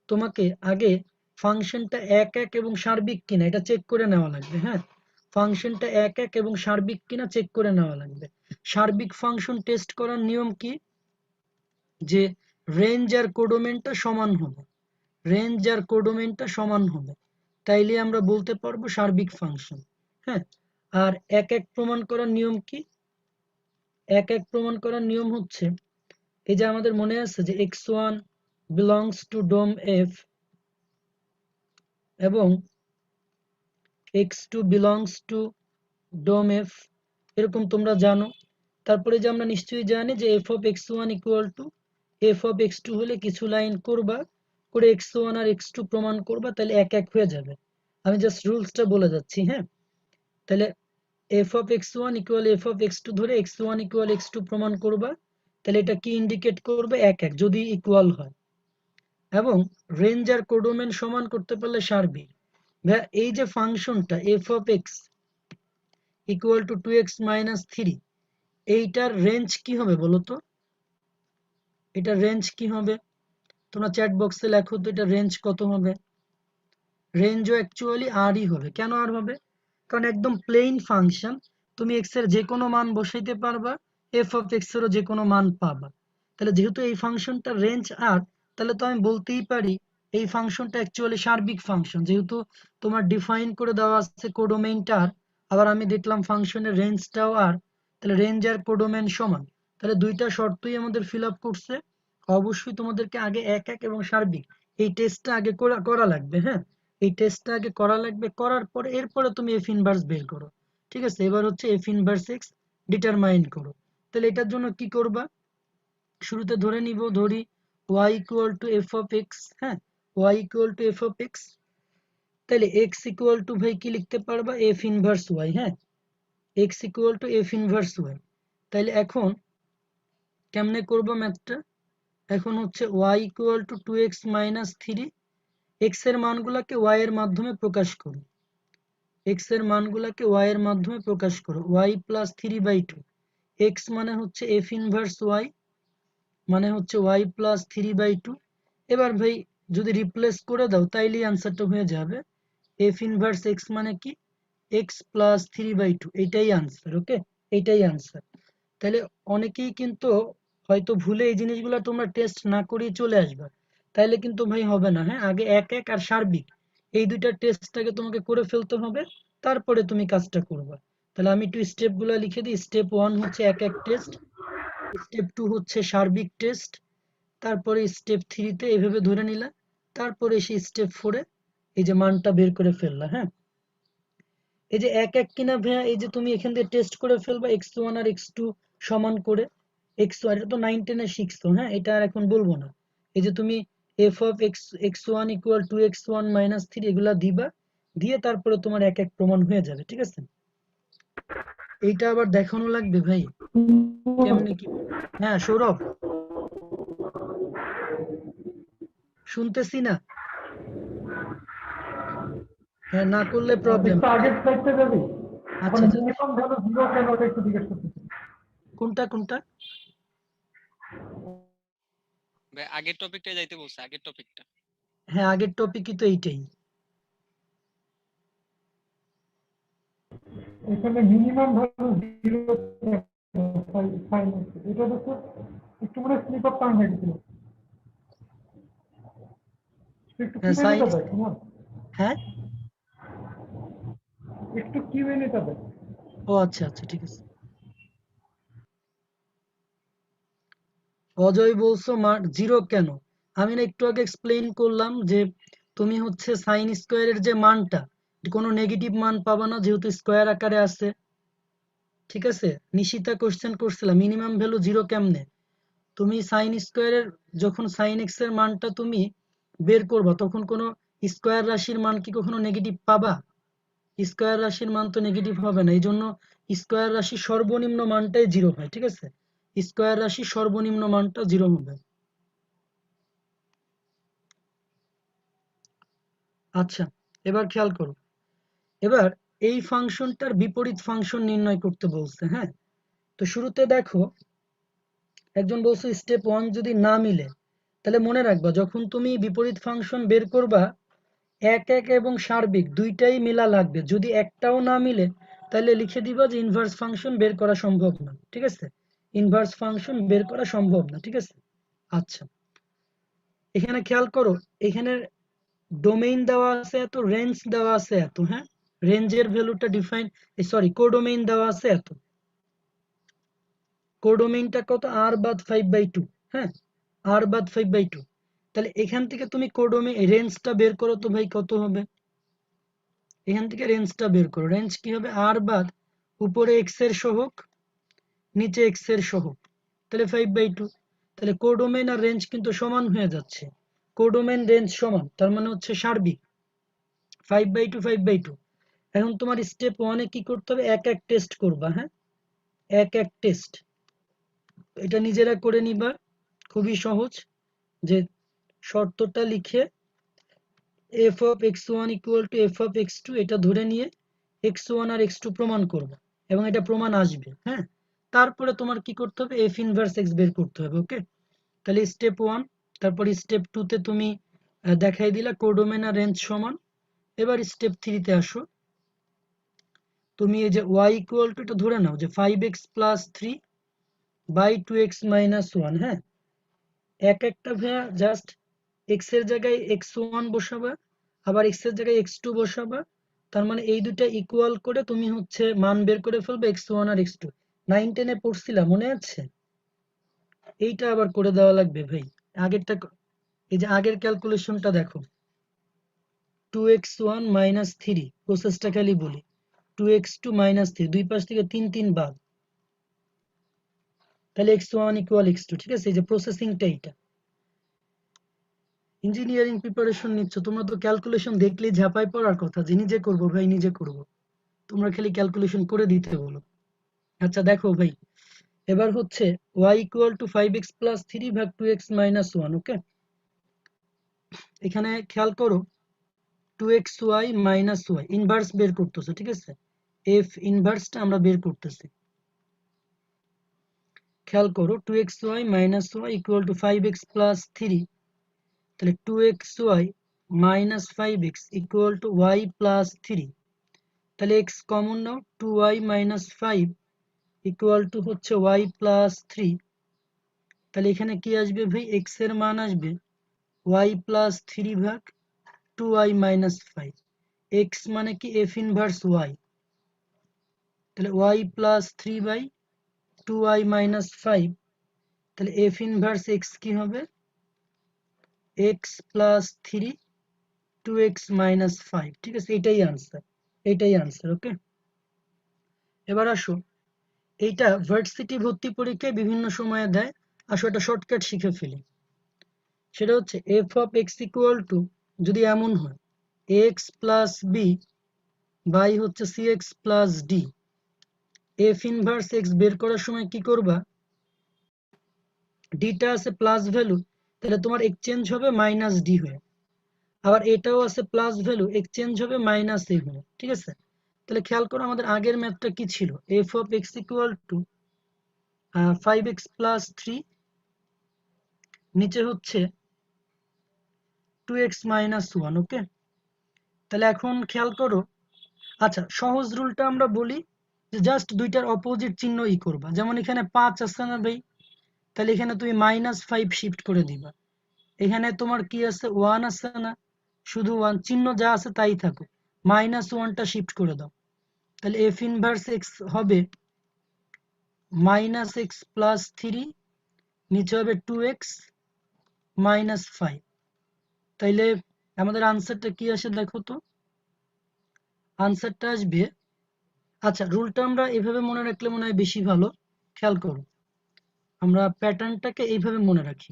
তোমাকে আগে ফাংশনটা এক এক এবং সার্বিক কিনা এটা চেক করে নেওয়া লাগবে। হ্যাঁ, ফাংশনটা এক এক এবং সার্বিক কিনা চেক করে নেওয়া লাগবে। সার্বিক ফাংশন টেস্ট করার নিয়ম কি, যে রেঞ্জ আর কোডোমেনটা সমান হবে, রেঞ্জ আর কোডোমেনটা সমান হবে, তাইলে আমরা বলতে পারবো সার্বিক ফাংশন। হ্যাঁ, আর এক এক প্রমাণ করার নিয়ম কি, এক এক প্রমাণ করার নিয়ম হচ্ছে এই যে আমাদের মনে আছে যে x1 belongs to dome f এবং x2 belongs to dome f, এরকম তোমরা জানো। তারপরে যে আমরা নিশ্চয়ই জানি যে f of x1 equal to f of x2 হলে কিছু লাইন করবা, করে x1 আর x2 প্রমাণ করবা, তাহলে এক এক হয়ে যাবে। আমি জাস্ট রুলসটা বলে যাচ্ছি। হ্যাঁ, তাহলে f of x1 equal f of x2 ধরে x1 equal x2 প্রমাণ করবা, তাহলে এটা কি ইন্ডিকেট করবে, এক এক যদি ইকুয়াল হয়। এবং রেঞ্জ আর কোডোমেন সমান করতে পারলে সার্বিক। এই যে ফাংশনটা f of x equal to 2x minus 3, এইটার রেঞ্জ কি হবে বলো তো, এটার রেঞ্জ কি হবে? তোমরা চ্যাট বক্সে লেখো তো এটা রেঞ্জ কত হবে। রেঞ্জও অ্যাকচুয়ালি আরই হবে। কেন আর হবে? কারণ একদম প্লেন ফাংশন, তুমি এক্স এর যে কোনো মান বসাইতে পারবা, এফ অফ এক্স এরও যে কোনো মান পাবা। তাহলে যেহেতু এই ফাংশনটা রেঞ্জ আর, তাহলে তো আমি বলতেই পারি এই ফাংশনটা অ্যাকচুয়ালি সার্বিক ফাংশন, যেহেতু তোমার ডিফাইন করে দেওয়া আছে কোডোমেইনটা আর, আবার আমি দেখলাম ফাংশনের রেঞ্জটাও আর, তাহলে রেঞ্জ আর কোডোমেইন সমান, তাহলে দুইটা শর্তই আমাদের ফিল আপ করছে। অবশ্যই তোমাদেরকে আগে এক এক এবং সার্বিক এই টেস্টটা আগে করা লাগবে। হ্যাঁ, এই টেস্টটা আগে করা লাগবে, করার পরে এরপরে তুমি এফ ইনভার্স বের করো। ঠিক আছে, এবার হচ্ছে এফ ইনভার্স এক্স ডিটারমাইন করো। তাহলে এটার জন্য কি করবা, শুরুতে ধরে নিব, ধরি y equal to f of x. হ্যাঁ, y equal to f of x, তাহলে x ইকুয়াল টু ভাই কি লিখতে পারবা, এফ ইনভার্স y। হ্যাঁ, x equal to F inverse y। তাহলে এখন কেমনে করবো ম্যাথটা, এখন হচ্ছে y equal two 2x minus 3, x এর মানগুলোকে y এর মাধ্যমে প্রকাশ করো, x এর মানগুলোকে y এর মাধ্যমে প্রকাশ করো, y প্লাস 3/2, x মানে হচ্ছে f ইনভার্স y, মানে হচ্ছে y প্লাস 3/2। এবার ভাই যদি রিপ্লেস করে দাও তাইলেই আনসারটা হয়ে যাবে f ইনভার্স x মানে কি, x প্লাস 3/2, এটাই আনসার। ওকে, এটাই আনসার। তাহলে অনেকেই কিন্তু হয়তো ভুলে এই জিনিসগুলো তোমরা টেস্ট না করেই চলে আসবে, তাইলে কিন্তু ভাই হবে না। হ্যাঁ, আগে এক এক আর সার্বিক এই দুইটা টেস্টটাকে তোমাকে করে ফেলতে হবে, তারপরে তুমি কাজটা করবা। তাহলে আমি একটু স্টেপগুলো লিখে দিই। স্টেপ 1 হচ্ছে এক এক টেস্ট, স্টেপ 2 হচ্ছে সার্বিক টেস্ট, তারপরে স্টেপ 3 তে এভাবে ধরে নিলা, তারপরে সেই স্টেপ 4 এ এই যে মানটা বের করে ফেললা। হ্যাঁ, এই যে এক এক কিনা ভাইয়া, এই যে তুমি এখান থেকে টেস্ট করে ফেলবা x1 আর x2 সমান করে, x1 এটা তো 9 10 এ শিখছো। হ্যাঁ, এটা আর এখন বলবো না। এই যে তুমি f of x1 equal to x1 minus 3 এগুলা দিবা, দিয়ে তারপরে তোমার এক এক প্রমাণ হয়ে যাবে। ঠিক আছে, এইটা আবার দেখানো লাগবে ভাই কেমনে কি। হ্যাঁ সৌরভ, শুনতেছি না। হ্যাঁ, না করলে প্রবলেম। আগের স্লাইডটা যাবে। আচ্ছা আচ্ছা মিনিমাম ভ্যালু 0 কেন ওটা একটু জিজ্ঞেস করতেছি। কোনটা কোনটা? ভাই আগের টপিকটা যাইতে বলছে, আগের টপিকটা। হ্যাঁ আগের টপিকই তো এইটাই। এখানে মিনিমাম ভ্যালু 0 ফাইন এটা দেখো একটু মনে স্লিপ অফ টাইম হয়ে গেছিল। একটু কি হ্যাঁ মেনে সাইন, যাবে তোমার হ্যাঁ একটু কি মেনে যাবে। ও আচ্ছা আচ্ছা ঠিক আছে। অজয় বলছো জিরো কেন? আমি না একটু আগে এক্সপ্লেইন করলাম যে তুমি হচ্ছে সাইন স্কোয়ারের যে মানটা, কোনো নেগেটিভ মান পাবা না যেহেতু স্কোয়ার আকারে আছে। ঠিক আছে, নিশিতা কোশ্চেন করছিলাম মিনিমাম ভ্যালু জিরো কেমনে। তুমি সাইন স্কোয়ারের যখন সাইন এক্স এর মানটা তুমি বের করবা তখন কোনো স্কোয়ার রাশির মান কি কখনো নেগেটিভ পাবা? স্কোয়ার রাশির মান তো নেগেটিভ হবে না, এই জন্য স্কোয়ার রাশির সর্বনিম্ন মানটাই জিরো হয়। ঠিক আছে, স্কোয়ার রাশির সর্বনিম্ন মানটা জিরো হবে। আচ্ছা, এবার খেয়াল করো। এবার এই ফাংশনটার বিপরীত ফাংশন নির্ণয় করতে বলছে। হ্যাঁ, তো শুরুতে দেখো একজন বলছে স্টেপ 1 যদি না মিলে, তাহলে মনে রাখবা যখন তুমি বিপরীত ফাংশন বের করবা এক এক এবং সার্বিক দুইটাই মিলা লাগবে। যদি একটাও না মিলে তাহলে লিখে দিবা যে ইনভার্স ফাংশন বের করা সম্ভব না। ঠিক আছে, ইনভার্স ফাংশন বের করা সম্ভব না। ঠিক আছে, আচ্ছা এখানে খেয়াল করো, এখানে ডোমেইন দেওয়া আছে এত, রেঞ্জ দেওয়া আছে এত। হ্যাঁ, রেঞ্জের ভ্যালুটা ডিফাইন, সরি কোডোমেইন দেওয়া আছে এত। কোডোমেইনটা কত? আর বাদ 5/2। হ্যাঁ, আর বাদ 5/2। তাহলে এখান থেকে তুমি কোডোমেইন রেঞ্জটা বের করো তো ভাই কত হবে। এখান থেকে রেঞ্জটা বের করো, রেঞ্জ কি হবে? আর বাদ উপরে এক্স এর সহগ নিচে এক্স এর সহগ, তাহলে 5/2। তাহলে কোডোমেইন আর রেঞ্জ কিন্তু সমান হয়ে যাচ্ছে। কোডোমেইন রেঞ্জ সমান, তার মানে হচ্ছে সার্বিক 5/2 5/2। এখন তোমার স্টেপ 1 এ কি করতে হবে? এক এক টেস্ট করবা। হ্যাঁ, এক এক টেস্ট, এটা নিজেরা করে নিবা, খুবই সহজ। যে শর্তটা লিখে f of x one equal to f of x two এটা ধরে নিয়ে এক্স ওয়ান আর এক্স টু প্রমাণ করবে এবং এটা প্রমাণ আসবে। হ্যাঁ, তারপরে তোমার কি করতে হবে? এফ ইনভার্স এক্স বের করতে হবে। ওকে, তাহলে স্টেপ 1, তারপর স্টেপ 2 তে তুমি দেখাই দিলা কোডোমেইন আর রেঞ্জ সমান। এবার স্টেপ 3 তে আসো, তুমি এই যে y ইকুয়াল টু এটা ধরে নাও যে 5x plus 3 by 2x minus 1। হ্যাঁ, এক একটা ভাইয়া জাস্ট x এর জায়গায় x1 বসাবা, আবার x এর জায়গায় x2 বসাবা। তার মানে এই দুটা ইকুয়াল করে তুমি হচ্ছে মান বের করে ফেলবে x1 আর x2। 9 10 এ পড়ছিলা, মনে আছে? এইটা আবার করে দেওয়া লাগবে ভাই। আগেরটা এই যে আগের ক্যালকুলেশনটা দেখো, 2x1 মাইনাস 3, প্রসেসটা খালি বলি, 2x2 মাইনাস 3, দুই পাশ থেকে 3 3 বাদ, তাহলে x1 ইকুয়াল x2। ঠিক আছে, এই যে প্রসেসিংটা এইটা। ইঞ্জিনিয়ারিং প্রিপারেশন নিচ্ছ তোমরা তো ক্যালকুলেশন দেখলেই ঝাঁপায় পড়ার কথা যে নিজে করবো ভাই নিজে করব, তোমরা খালি ক্যালকুলেশন করে দিতে বলো। আচ্ছা দেখো ভাই, এবার হচ্ছে y equal two 5x plus 3 ভাগ 2x মাইনাস 1। ওকে, এখানে খেয়াল করো 2xy মাইনাস y ইনভার্স বের করতেছে। ঠিক আছে, f ইনভার্সটা আমরা বের করতেছি। খেয়াল করো 2xy minus y equal two 5x plus 3, তাহলে 2xy minus 5x equal to y plus 3। তাহলে x common now, 2y minus 5 equal to হচ্ছে y প্লাস 3। তাহলে এখানে কি আসবে ভাই? x এর মান আসবে y প্লাস 3 ভাগ 2y মাইনাস 5। x মানে কি? f ইনভার্স y, তাহলে y plus 3 by 2y minus 5। তাহলে f ইনভার্স x কি হবে? x plus 3 2x minus 5। ঠিক আছে, এটাই আনসার, এটাই আনসার। ওকে, এবার আসো, এইটা ভার্সিটি ভর্তি পরীক্ষায় বিভিন্ন সময়ে দেয়, আসো এটা শর্টকাট শিখে ফেলি। সেটা হচ্ছে f of x equal to, যদি এমন হয় এক্স প্লাস বি বাই হচ্ছে c x plus d, f inverse x বের করার সময় কি করবা? ডিটা আছে প্লাস ভ্যালু, তাহলে তোমার এক্সচেঞ্জ হবে মাইনাস ডি হয়ে, আবার এটাও আছে প্লাস ভ্যালু, এক্সচেঞ্জ হবে মাইনাস এ হয়ে। ঠিক আছে, তাহলে খেয়াল করো আমাদের আগের ম্যাথটা কি ছিল, F of x equal two 5x plus 3, নিচে হচ্ছে 2x মাইনাস 1। ওকে, তাহলে এখন খেয়াল করো, আচ্ছা সহজ রুলটা আমরা বলি যে জাস্ট দুইটার অপোজিট চিহ্ন করবা। যেমন এখানে 5 আছে না ভাই, তাহলে এখানে তুমি -5 শিফট করে দিবা। এখানে তোমার কি আছে 1 আছে না, শুধু 1, চিহ্ন যা আছে তাই থাকুক, -1টা শিফট করে দাও। তাহলে এফ ইনভার্স এক্স হবে -x প্লাস 3, নিচে হবে 2x মাইনাস 5। তাইলে আমাদের আনসারটা কি আসে দেখো তো, আনসারটা আসবে, আচ্ছা রুলটা আমরা এভাবে মনে রাখলে মনে হয় বেশি ভালো। খেয়াল করো, আমরা প্যাটার্নটাকে এইভাবে মনে রাখি,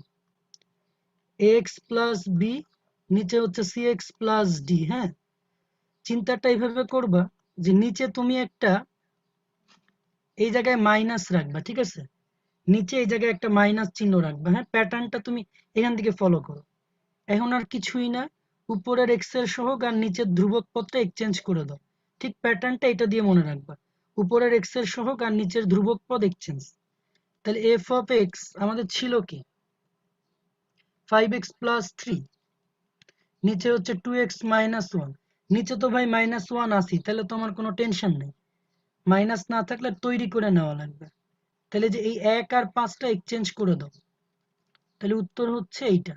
ax প্লাস বি, নিচে হচ্ছে cx প্লাস ডি। হ্যাঁ, চিন্তাটা এইভাবে করবা যে নিচে তুমি একটা এই জায়গায় মাইনাস রাখবা, ঠিক আছে, নিচে এই জায়গায় একটা মাইনাস চিহ্ন রাখবা। হ্যাঁ, প্যাটার্নটা তুমি এখান থেকে ফলো করো। এখন আর কিছুই না, উপরের এক্স এর সহগ আর নিচের ধ্রুবক পদটা এক্সচেঞ্জ করে দাও। ঠিক প্যাটার্নটা এটা দিয়ে মনে রাখবা, উপরের এক্স এর সহগ আর নিচের ধ্রুবক পদ এক্সচেঞ্জ। তাহলে এফ অফ এক্স আমাদের ছিল কি 5x প্লাস 3, নিচে হচ্ছে 2x মাইনাস 1। নিচে তো ভাই -1 আসি, তাহলে তো আমার কোনো টেনশন নেই, মাইনাস না থাকলে তৈরি করে নেওয়া লাগবে। তাহলে যে এই 1 আর 5টা এক্সচেঞ্জ করে দাও, তাহলে উত্তর হচ্ছে এইটা,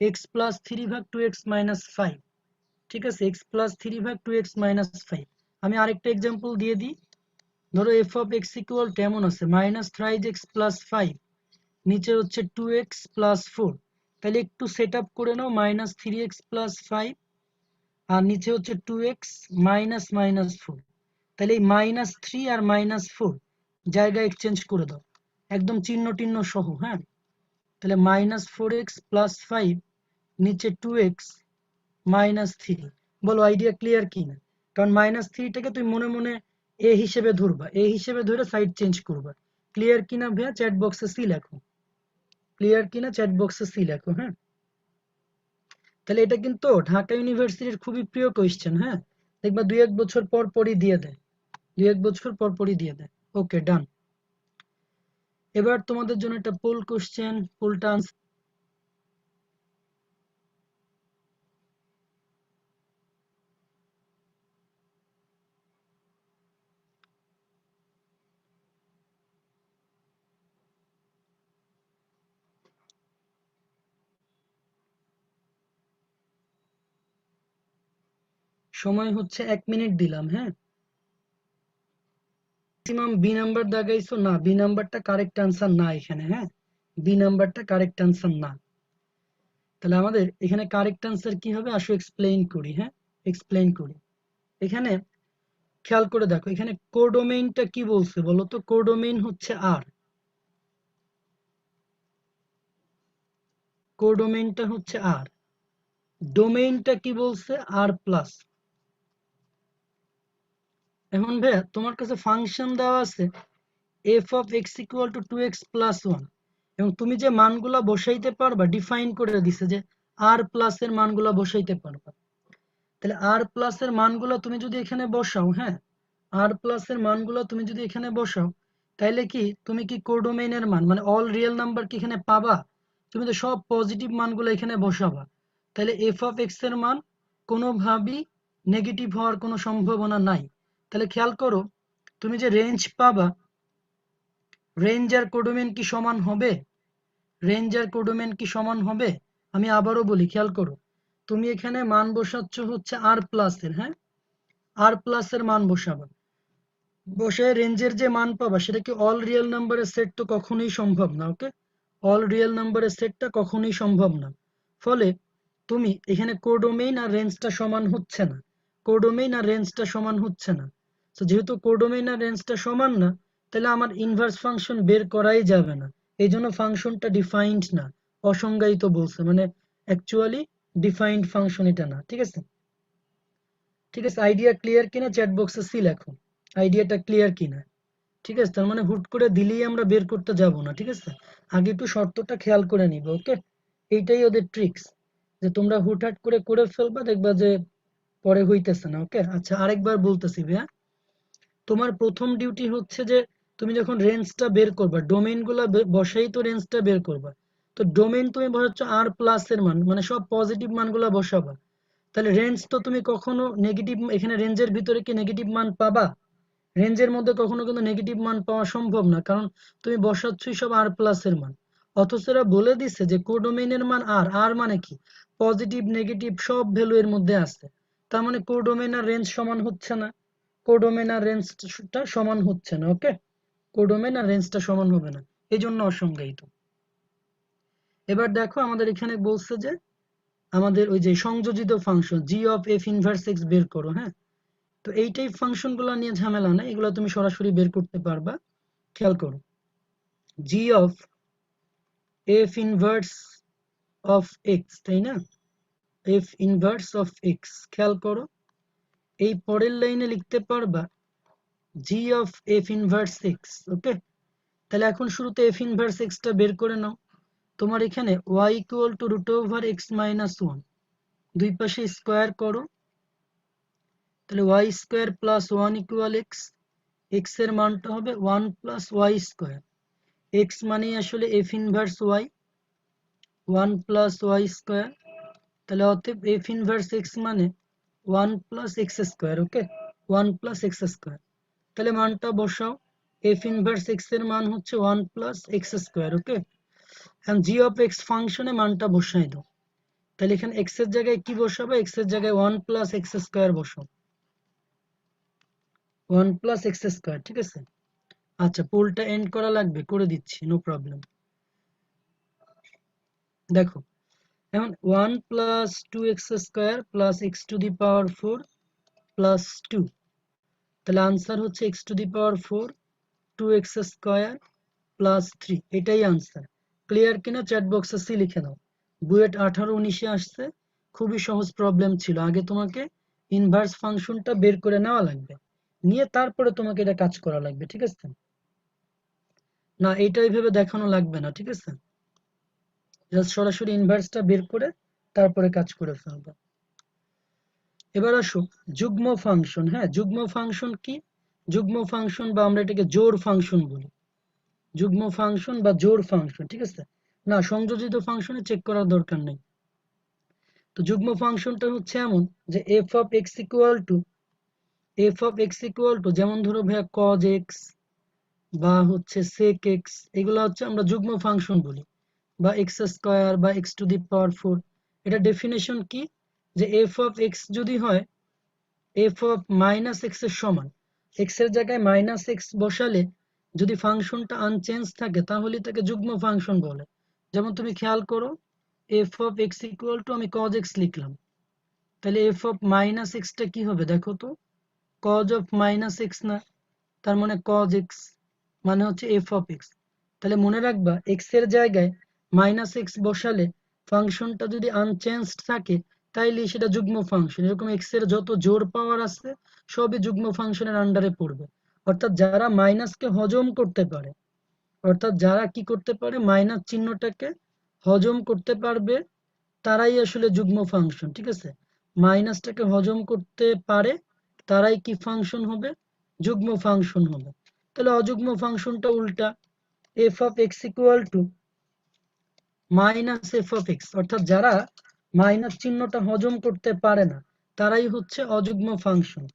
x প্লাস 3 ভাগ 2x মাইনাস 5। ঠিক আছে, x প্লাস 3 ভাগ 2x মাইনাস 5। আমি আরেকটা এক্সাম্পল দিয়ে দিই, ধরো এফ অফ এক্স ইকুয়াল কেমন আছে -3x প্লাস 5, নিচে হচ্ছে 2x প্লাস 4। তাহলে একটু সেট আপ করে নাও, -3x প্লাস 5 আর নিচে হচ্ছে 2x মাইনাস মাইনাস 4। তাহলে এই -3 আর -4 জায়গা এক্সচেঞ্জ করে দাও, একদম চিহ্ন টিহ্ন সহ। হ্যাঁ, তাহলে -4x প্লাস 5, নিচে 2x মাইনাস 3। বলো আইডিয়া ক্লিয়ার কি না? কারণ -3টাকে তুমি মনে মনে এ হিসেবে ধরবা, এ হিসেবে ধরে সাইড চেঞ্জ করবা। ক্লিয়ার কিনা ভাইয়া চ্যাট বক্সে সি লেখো, ক্লিয়ার কিনা চ্যাট বক্সে সি লেখো। হ্যাঁ, তাহলে এটা কিন্তু ঢাকা ইউনিভার্সিটির খুবই প্রিয় কোয়েশ্চেন। হ্যাঁ, দেখবা 2-1 বছর পর পরই দিয়ে দেয়, 2-1 বছর পর পরই দিয়ে দেয়। ওকে ডান। এবার তোমাদের জন্য একটা পোল কোশ্চেন, পোলটা আনসার। সময় হচ্ছে 1 মিনিট দিলাম। হ্যাঁ, ম্যাক্সিমাম বি নাম্বার দাগাইছো না, বি নাম্বারটা কারেক্ট আনসার না এখানে। হ্যাঁ, বি নাম্বারটা কারেক্ট আনসার না। তাহলে আমাদের এখানে কারেক্ট আনসার কি হবে, আসো এক্সপ্লেইন করি। হ্যাঁ, এক্সপ্লেইন করি। এখানে খেয়াল করে দেখো, এখানে কোডোমেইনটা কি বলছে বলো তো, কোডোমেইন হচ্ছে আর, কোডোমেইনটা হচ্ছে আর, ডোমেইনটা কি বলছে আর প্লাস। এখন ভাইয়া তোমার কাছে ফাংশন দেওয়া আছে F of x equal two 2x plus 1, এবং তুমি যে মানগুলা বসাইতে পারবা ডিফাইন করে দিছে যে আর প্লাস এর মানগুলা বসাইতে পারবা। তাহলে আর প্লাস এর মানগুলা তুমি যদি এখানে বসাও, হ্যাঁ, আর প্লাস এর মানগুলা তুমি যদি এখানে বসাও, তাইলে কি তুমি কি কোডোমেইনের মান মানে অল রিয়েল নাম্বার কি এখানে পাবা? তুমি তো সব পজিটিভ মানগুলো এখানে বসাবা, তাহলে এফ অফ এক্স এর মান কোনোভাবেই নেগেটিভ হওয়ার কোনো সম্ভাবনা নাই। তাহলে খেয়াল করো, তুমি যে রেঞ্জ পাবা, রেঞ্জ আর কোডোমেইন কি সমান হবে? রেঞ্জ আর কোডোমেইন কি সমান হবে? আমি আবারও বলি, খেয়াল করো, তুমি এখানে মান বসাচ্ছ হচ্ছে আর প্লাস এর, হ্যাঁ, আর প্লাস এর মান বসাবা, বসে রেঞ্জের যে মান পাবা সেটা কি অল রিয়েল নাম্বারের সেট তো কখনোই সম্ভব না। ওকে, অল রিয়েল নাম্বারের সেটটা কখনোই সম্ভব না। ফলে তুমি এখানে কোডোমেইন আর রেঞ্জটা সমান হচ্ছে না, কোডোমেইন আর রেঞ্জটা সমান হচ্ছে না। তো যেহেতু কোডোমেইন আর রেঞ্জটা সমান না, তাহলে আমার ইনভার্স ফাংশন বের করাই যাবে না। এই জন্য ফাংশনটা ডিফাইন্ড না, অসংজ্ঞায়িত বলছে, মানে অ্যাকচুয়ালি ডিফাইন্ড ফাংশন এটা না। ঠিক আছে, ঠিক আছে, আইডিয়া ক্লিয়ার কিনা চ্যাট বক্সে সি লেখো, আইডিয়াটা ক্লিয়ার কিনা। ঠিক আছে, তার মানে হুট করে দিলেই আমরা বের করতে যাব না। ঠিক আছে, আগে একটু শর্তটা খেয়াল করে নিবে। ওকে, এইটাই ওদের ট্রিক্স, যে তোমরা হুটহাট করে ফেলবা, দেখবা যে পরে হইতেছে না। ওকে, আচ্ছা আরেকবার বলতেছি ভাইয়া, তোমার প্রথম ডিউটি হচ্ছে যে তুমি যখন রেঞ্জটা বের করবা, ডোমেইন গুলা বসাই তো রেঞ্জটা বের করবা। তো ডোমেইন তুমি বসাচ্ছ আর প্লাস এর মান, মানে সব পজিটিভ মানগুলা বসাবা। তাহলে রেঞ্জ তো তুমি কখনো নেগেটিভ, এখানে রেঞ্জের ভিতরে কি নেগেটিভ মান পাবা? রেঞ্জের মধ্যে কখনো কিন্তু নেগেটিভ মান পাওয়া সম্ভব না, কারণ তুমি বসাচ্ছই সব আর প্লাস এর মান। অথচ এরা বলে দিচ্ছে যে কোডোমেইনের মান আর, আর মানে কি পজিটিভ নেগেটিভ সব ভ্যালু এর মধ্যে আছে। তার মানে কোডোমেইন আর রেঞ্জ সমান হচ্ছে না, কোডোমেইন আর রেঞ্জটা সমান হচ্ছে না। ওকে, কোডোমেইন আর রেঞ্জটা সমান হবে না, এই জন্য অসংজ্ঞায়িত। এবার দেখো আমাদের এখানে বলছে যে আমাদের ওই যে সংযোজিত function G of f inverse x বের করো। হ্যাঁ, তো এই টাইপ ফাংশন গুলো নিয়ে ঝামেলা না, এগুলো তুমি সরাসরি বের করতে পারবা। খেয়াল করো, g of f inverse of x, তাই না? এফ ইনভার্স অফ এক্স, খেয়াল করো এই পরের লাইনে লিখতে পারবা জি অফ এফ ইনভার্স এক্স। ওকে, তাহলে এখন শুরুতে এফ ইনভার্স এক্সটা বের করে নাও। তোমার এখানে y equal to root over x minus one, দুই পাশে স্কোয়ার করো, তাহলে y square plus one equal x. X এর মানটা হবে one plus y square. X মানে আসলে f inverse y, one plus y square. তাহলে অতএব এফ ইনভার্স এক্স মানে one plus x square. Okay, one plus x square. তাহলে মানটা বসাও, এফ ইনভার্স এক্স এর মান হচ্ছে one plus x square. Okay, এখন জি অফ এক্স ফাংশনে মানটা বসাই দাও। তাহলে এখানে এক্স এর জায়গায় কি বসাবো? এক্স এর জায়গায় ওয়ান প্লাস এক্স স্কোয়ার বসাও, ওয়ান প্লাস এক্স স্কোয়ার। ঠিক আছে, আচ্ছা পোলটা এন্ড করা লাগবে, করে দিচ্ছি, নো প্রবলেম। দেখো এখন one plus two x square plus x to the power four plus two, তাহলে আনসার হচ্ছে x to the power four two x square plus three, এটাই আনসার। ক্লিয়ার কিনা? চ্যাট বক্সে সি লিখে দাও। বুয়েট 18-19-এ আসছে, খুবই সহজ প্রবলেম ছিল। আগে তোমাকে ইনভার্স ফাংশনটা বের করে নেওয়া লাগবে, নিয়ে তারপরে তোমাকে এটা কাজ করা লাগবে। ঠিক আছে, না এইটা এইভাবে দেখানো লাগবে না। ঠিক আছে, জাস্ট সরাসরি ইনভার্সটা বের করে তারপরে কাজ করে ফেলবে। এবার আসো যুগ্ম ফাংশন। হ্যাঁ, যুগ্ম ফাংশন কি? যুগ্ম ফাংশন বা আমরা এটাকে জোড় ফাংশন বলি, যুগ্ম ফাংশন বা জোড় ফাংশন। ঠিক আছে, না সংযোজিত ফাংশনে চেক করার দরকার নেই। তো যুগ্ম ফাংশনটা হচ্ছে এমন যে f of x equal to, f of x equal two যেমন ধরো ভাইয়া কজ এক্স বা হচ্ছে সেক এক্স, এগুলো হচ্ছে আমরা যুগ্ম ফাংশন বলি, বা এক্স স্কোয়ার বা x to the power four. এটা ডেফিনেশন কি? যে এফ অফ এক্স যদি হয় এফ অফ মাইনাস এক্স এর সমান, এক্স এর জায়গায় মাইনাস এক্স বসালে যদি ফাংশনটা আনচেঞ্জ থাকে তাহলে তাকে যুগ্ম ফাংশন বলে। যেমন তুমি খেয়াল করো, F of x equal two আমি কজ এক্স লিখলাম, তাহলে এফ অফ মাইনাস এক্সটা কি হবে দেখো তো? কজ অফ মাইনাস এক্স না, তার মানে কজ এক্স মানে হচ্ছে এফ অফ এক্স। তাহলে মনে রাখবা এক্স এর জায়গায় মাইনাস এক্স বসালে ফাংশনটা যদি আনচেঞ্জড থাকে তাইলে সেটা যুগ্ম ফাংশন। এরকম এক্স এর যত জোড় পাওয়ার আছে সবই যুগ্ম ফাংশনের আন্ডারে পড়বে। অর্থাৎ যারা মাইনাসকে হজম করতে পারে, অর্থাৎ যারা কি করতে পারে মাইনাস চিহ্নটাকে হজম করতে পারবে, তারাই আসলে যুগ্ম ফাংশন। ঠিক আছে, মাইনাসটাকে হজম করতে পারে তারাই কি ফাংশন হবে? যুগ্ম ফাংশন হবে। তাহলে অযুগ্ম ফাংশনটা উল্টা, F of x equal to minus F of x, অর্থাৎ যারা মাইনাস চিহ্নটা হজম করতে পারে না তারাই হচ্ছে অযুগ্ম ফাংশন।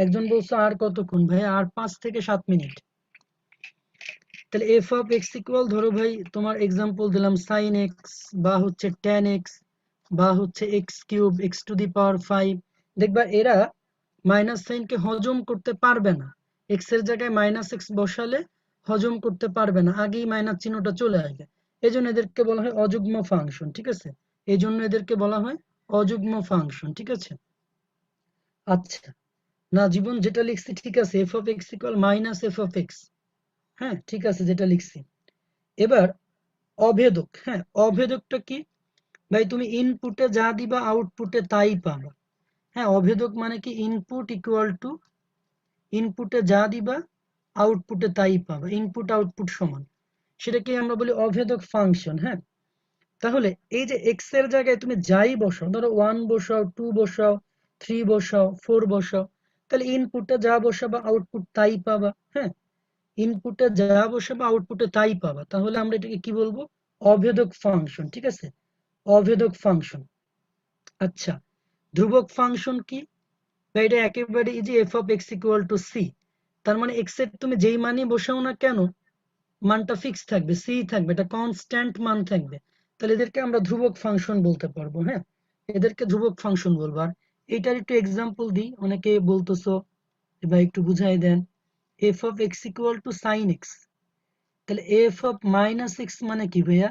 একজন বলছে আর কতক্ষণ? ভাই আর 5 থেকে 7 মিনিট। তাহলে এফ অফ এক্স ইকুয়াল, ধরো ভাই তোমার এক্সাম্পল দিলাম সাইন এক্স বা হচ্ছে ট্যান এক্স বা হচ্ছে x cube x to the power 5। দেখবা এরা মাইনাস সাইনকে হজম করতে পারবে না, এক্স এর জায়গায় মাইনাস এক্স বসালে হজম করতে পারবে না, আগেই মাইনাস চিহ্নটা চলে আসবে। এই জন্য এদেরকে বলা হয় অযুগ্ম ফাংশন। ঠিক আছে, এই জন্য এদেরকে বলা হয় অযুগ্ম ফাংশন। ঠিক আছে, আচ্ছা না জীবন যেটা লিখছি ঠিক আছে, F of x equal minus F of x. হ্যাঁ ঠিক আছে, যেটা লিখছি। এবার অভেদক। হ্যাঁ, অভেদকটা কি? ভাই তুমি ইনপুটে যা দিবা আউটপুটে তাই পাবা। হ্যাঁ, অভেদক মানে কি? ইনপুট ইকুয়াল টু, ইনপুটে যা দিবা আউটপুটে তাই পাবা, ইনপুট আউটপুট সমান, সেটাকে আমরা বলি অভেদক ফাংশন। হ্যাঁ, তাহলে এই যে এক্স এর জায়গায় তুমি যাই বসাও, ধরো 1 বসাও, 2 বসাও, 3 বসাও, 4 বসাও, তাহলে ইনপুটে যা বসাবা আউটপুট তাই পাবা। হ্যাঁ, ইনপুটে যা বসাবা আউটপুটে তাই পাবা। তাহলে আমরা এটাকে কি বলবো? অভেদক ফাংশন। ঠিক আছে, অভেদক ফাংশন। আচ্ছা, ধ্রুবক ফাংশন কি? বা এটা একেবারে এই যে f of x equal to c, তার মানে এক্স এর তুমি যেই মানই বসাও না কেন মানটা ফিক্স থাকবে, সি থাকবে, এটা কনস্ট্যান্ট মান থাকবে। তাহলে এদেরকে আমরা ধ্রুবক ফাংশন বলতে পারবো। হ্যাঁ, এদেরকে ধ্রুবক ফাংশন বলবো। আর এইটার একটু এক্সাম্পল দিই, অনেকে বলতেছো এবার একটু বুঝাই দেন। F of x equal to sine x, তাহলে এফ অফ মাইনাস এক্স মানে কি ভাইয়া?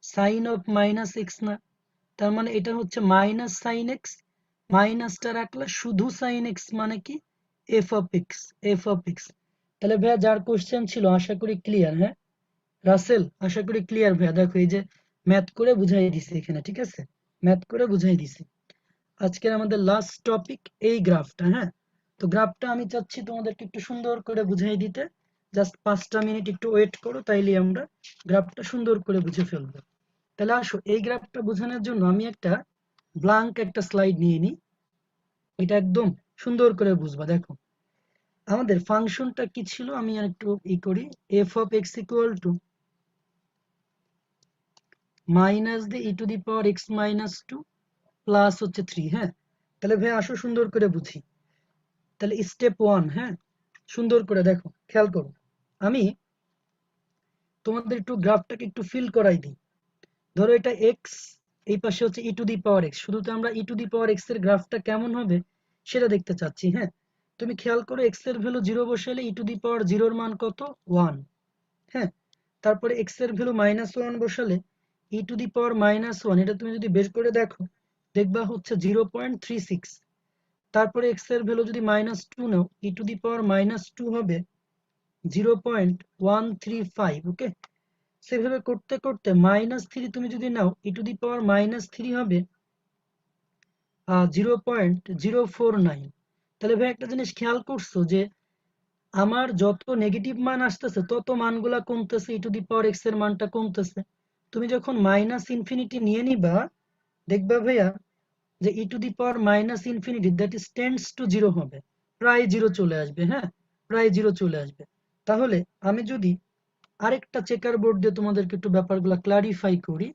সাইন অফ মাইনাস এক্স না? তার মানে এটা হচ্ছে মাইনাস সাইন এক্স, মাইনাসটা রাখলে শুধু সাইন এক্স মানে কি? F of x, F of x. তাহলে ভাইয়া যার কোশ্চেন ছিল আশা করি ক্লিয়ার। হ্যাঁ রাসেল, আশা করি ক্লিয়ার ভাইয়া। দেখো এই যে ম্যাথ করে বুঝাই দিছি এখানে, ঠিক আছে, ম্যাথ করে বুঝাই দিছি। আজকের আমাদের লাস্ট টপিক এই গ্রাফটা। হ্যাঁ, তো গ্রাফটা আমি চাচ্ছি তোমাদেরকে একটু সুন্দর করে বুঝাই দিতে। জাস্ট 5টা মিনিট একটু ওয়েট করো, তাইলে আমরা গ্রাফটা সুন্দর করে বুঝে ফেলবো। তাহলে আসো এই গ্রাফটা বোঝানোর জন্য আমি একটা ব্ল্যাঙ্ক একটা স্লাইড নিয়ে নিই, এটা একদম সুন্দর করে বুঝবা। দেখো আমাদের ফাংশনটা কি ছিল, আমি আর একটু করি। F of x equal to minus দিয়ে e to the power x minus two plus হচ্ছে 3। হ্যাঁ, তাহলে ভাই আসো সুন্দর করে বুঝি। তাহলে স্টেপ 1, হ্যাঁ সুন্দর করে দেখো, খেয়াল করো। আমি তোমাদের একটু গ্রাফটাকে একটু ফিল করাই দিই। ধরো এটা এক্স, এই পাশে হচ্ছে ই টু দি পাওয়ার এক্স, শুধু তো আমরা ই টু দি পাওয়ার এক্স এর গ্রাফটা কেমন হবে সেটা দেখতে চাচ্ছি। হ্যাঁ, তুমি খেয়াল করো এক্স এর ভ্যালু 0 বসালে ই টু দি পাওয়ার 0 এর মান কত? 1। হ্যাঁ, তারপরে এক্স এর ভ্যালু -1 বসালে ই টু দি পাওয়ার -1, এটা তুমি যদি বের করে দেখো দেখবা হচ্ছে 0.36। তারপরে এক্স এর ভ্যালু যদি -2 নাও, ই টু দি পাওয়ার -2 হবে 0.135। ওকে, সেভাবে করতে করতে -3 তুমি যদি নাও, ই টু দি পাওয়ার -3 হবে 0.049। তাহলে ভাই একটা জিনিস খেয়াল করছো যে আমার যত নেগেটিভ মান আসতেছে তত মানগুলা কমতেছে, ই টু দি পাওয়ার এক্স এর মানটা কমতেছে। তুমি যখন মাইনাস ইনফিনিটি নিয়ে নিবা দেখবা ভাইয়া যে e to the power minus infinity that is tends to 0 হবে, প্রায় 0 চলে আসবে। হ্যাঁ, প্রায় 0 চলে আসবে। তাহলে আমি যদি আরেকটা চেকার বোর্ড দিয়ে তোমাদেরকে একটু ব্যাপারগুলো ক্লারিফাই করি।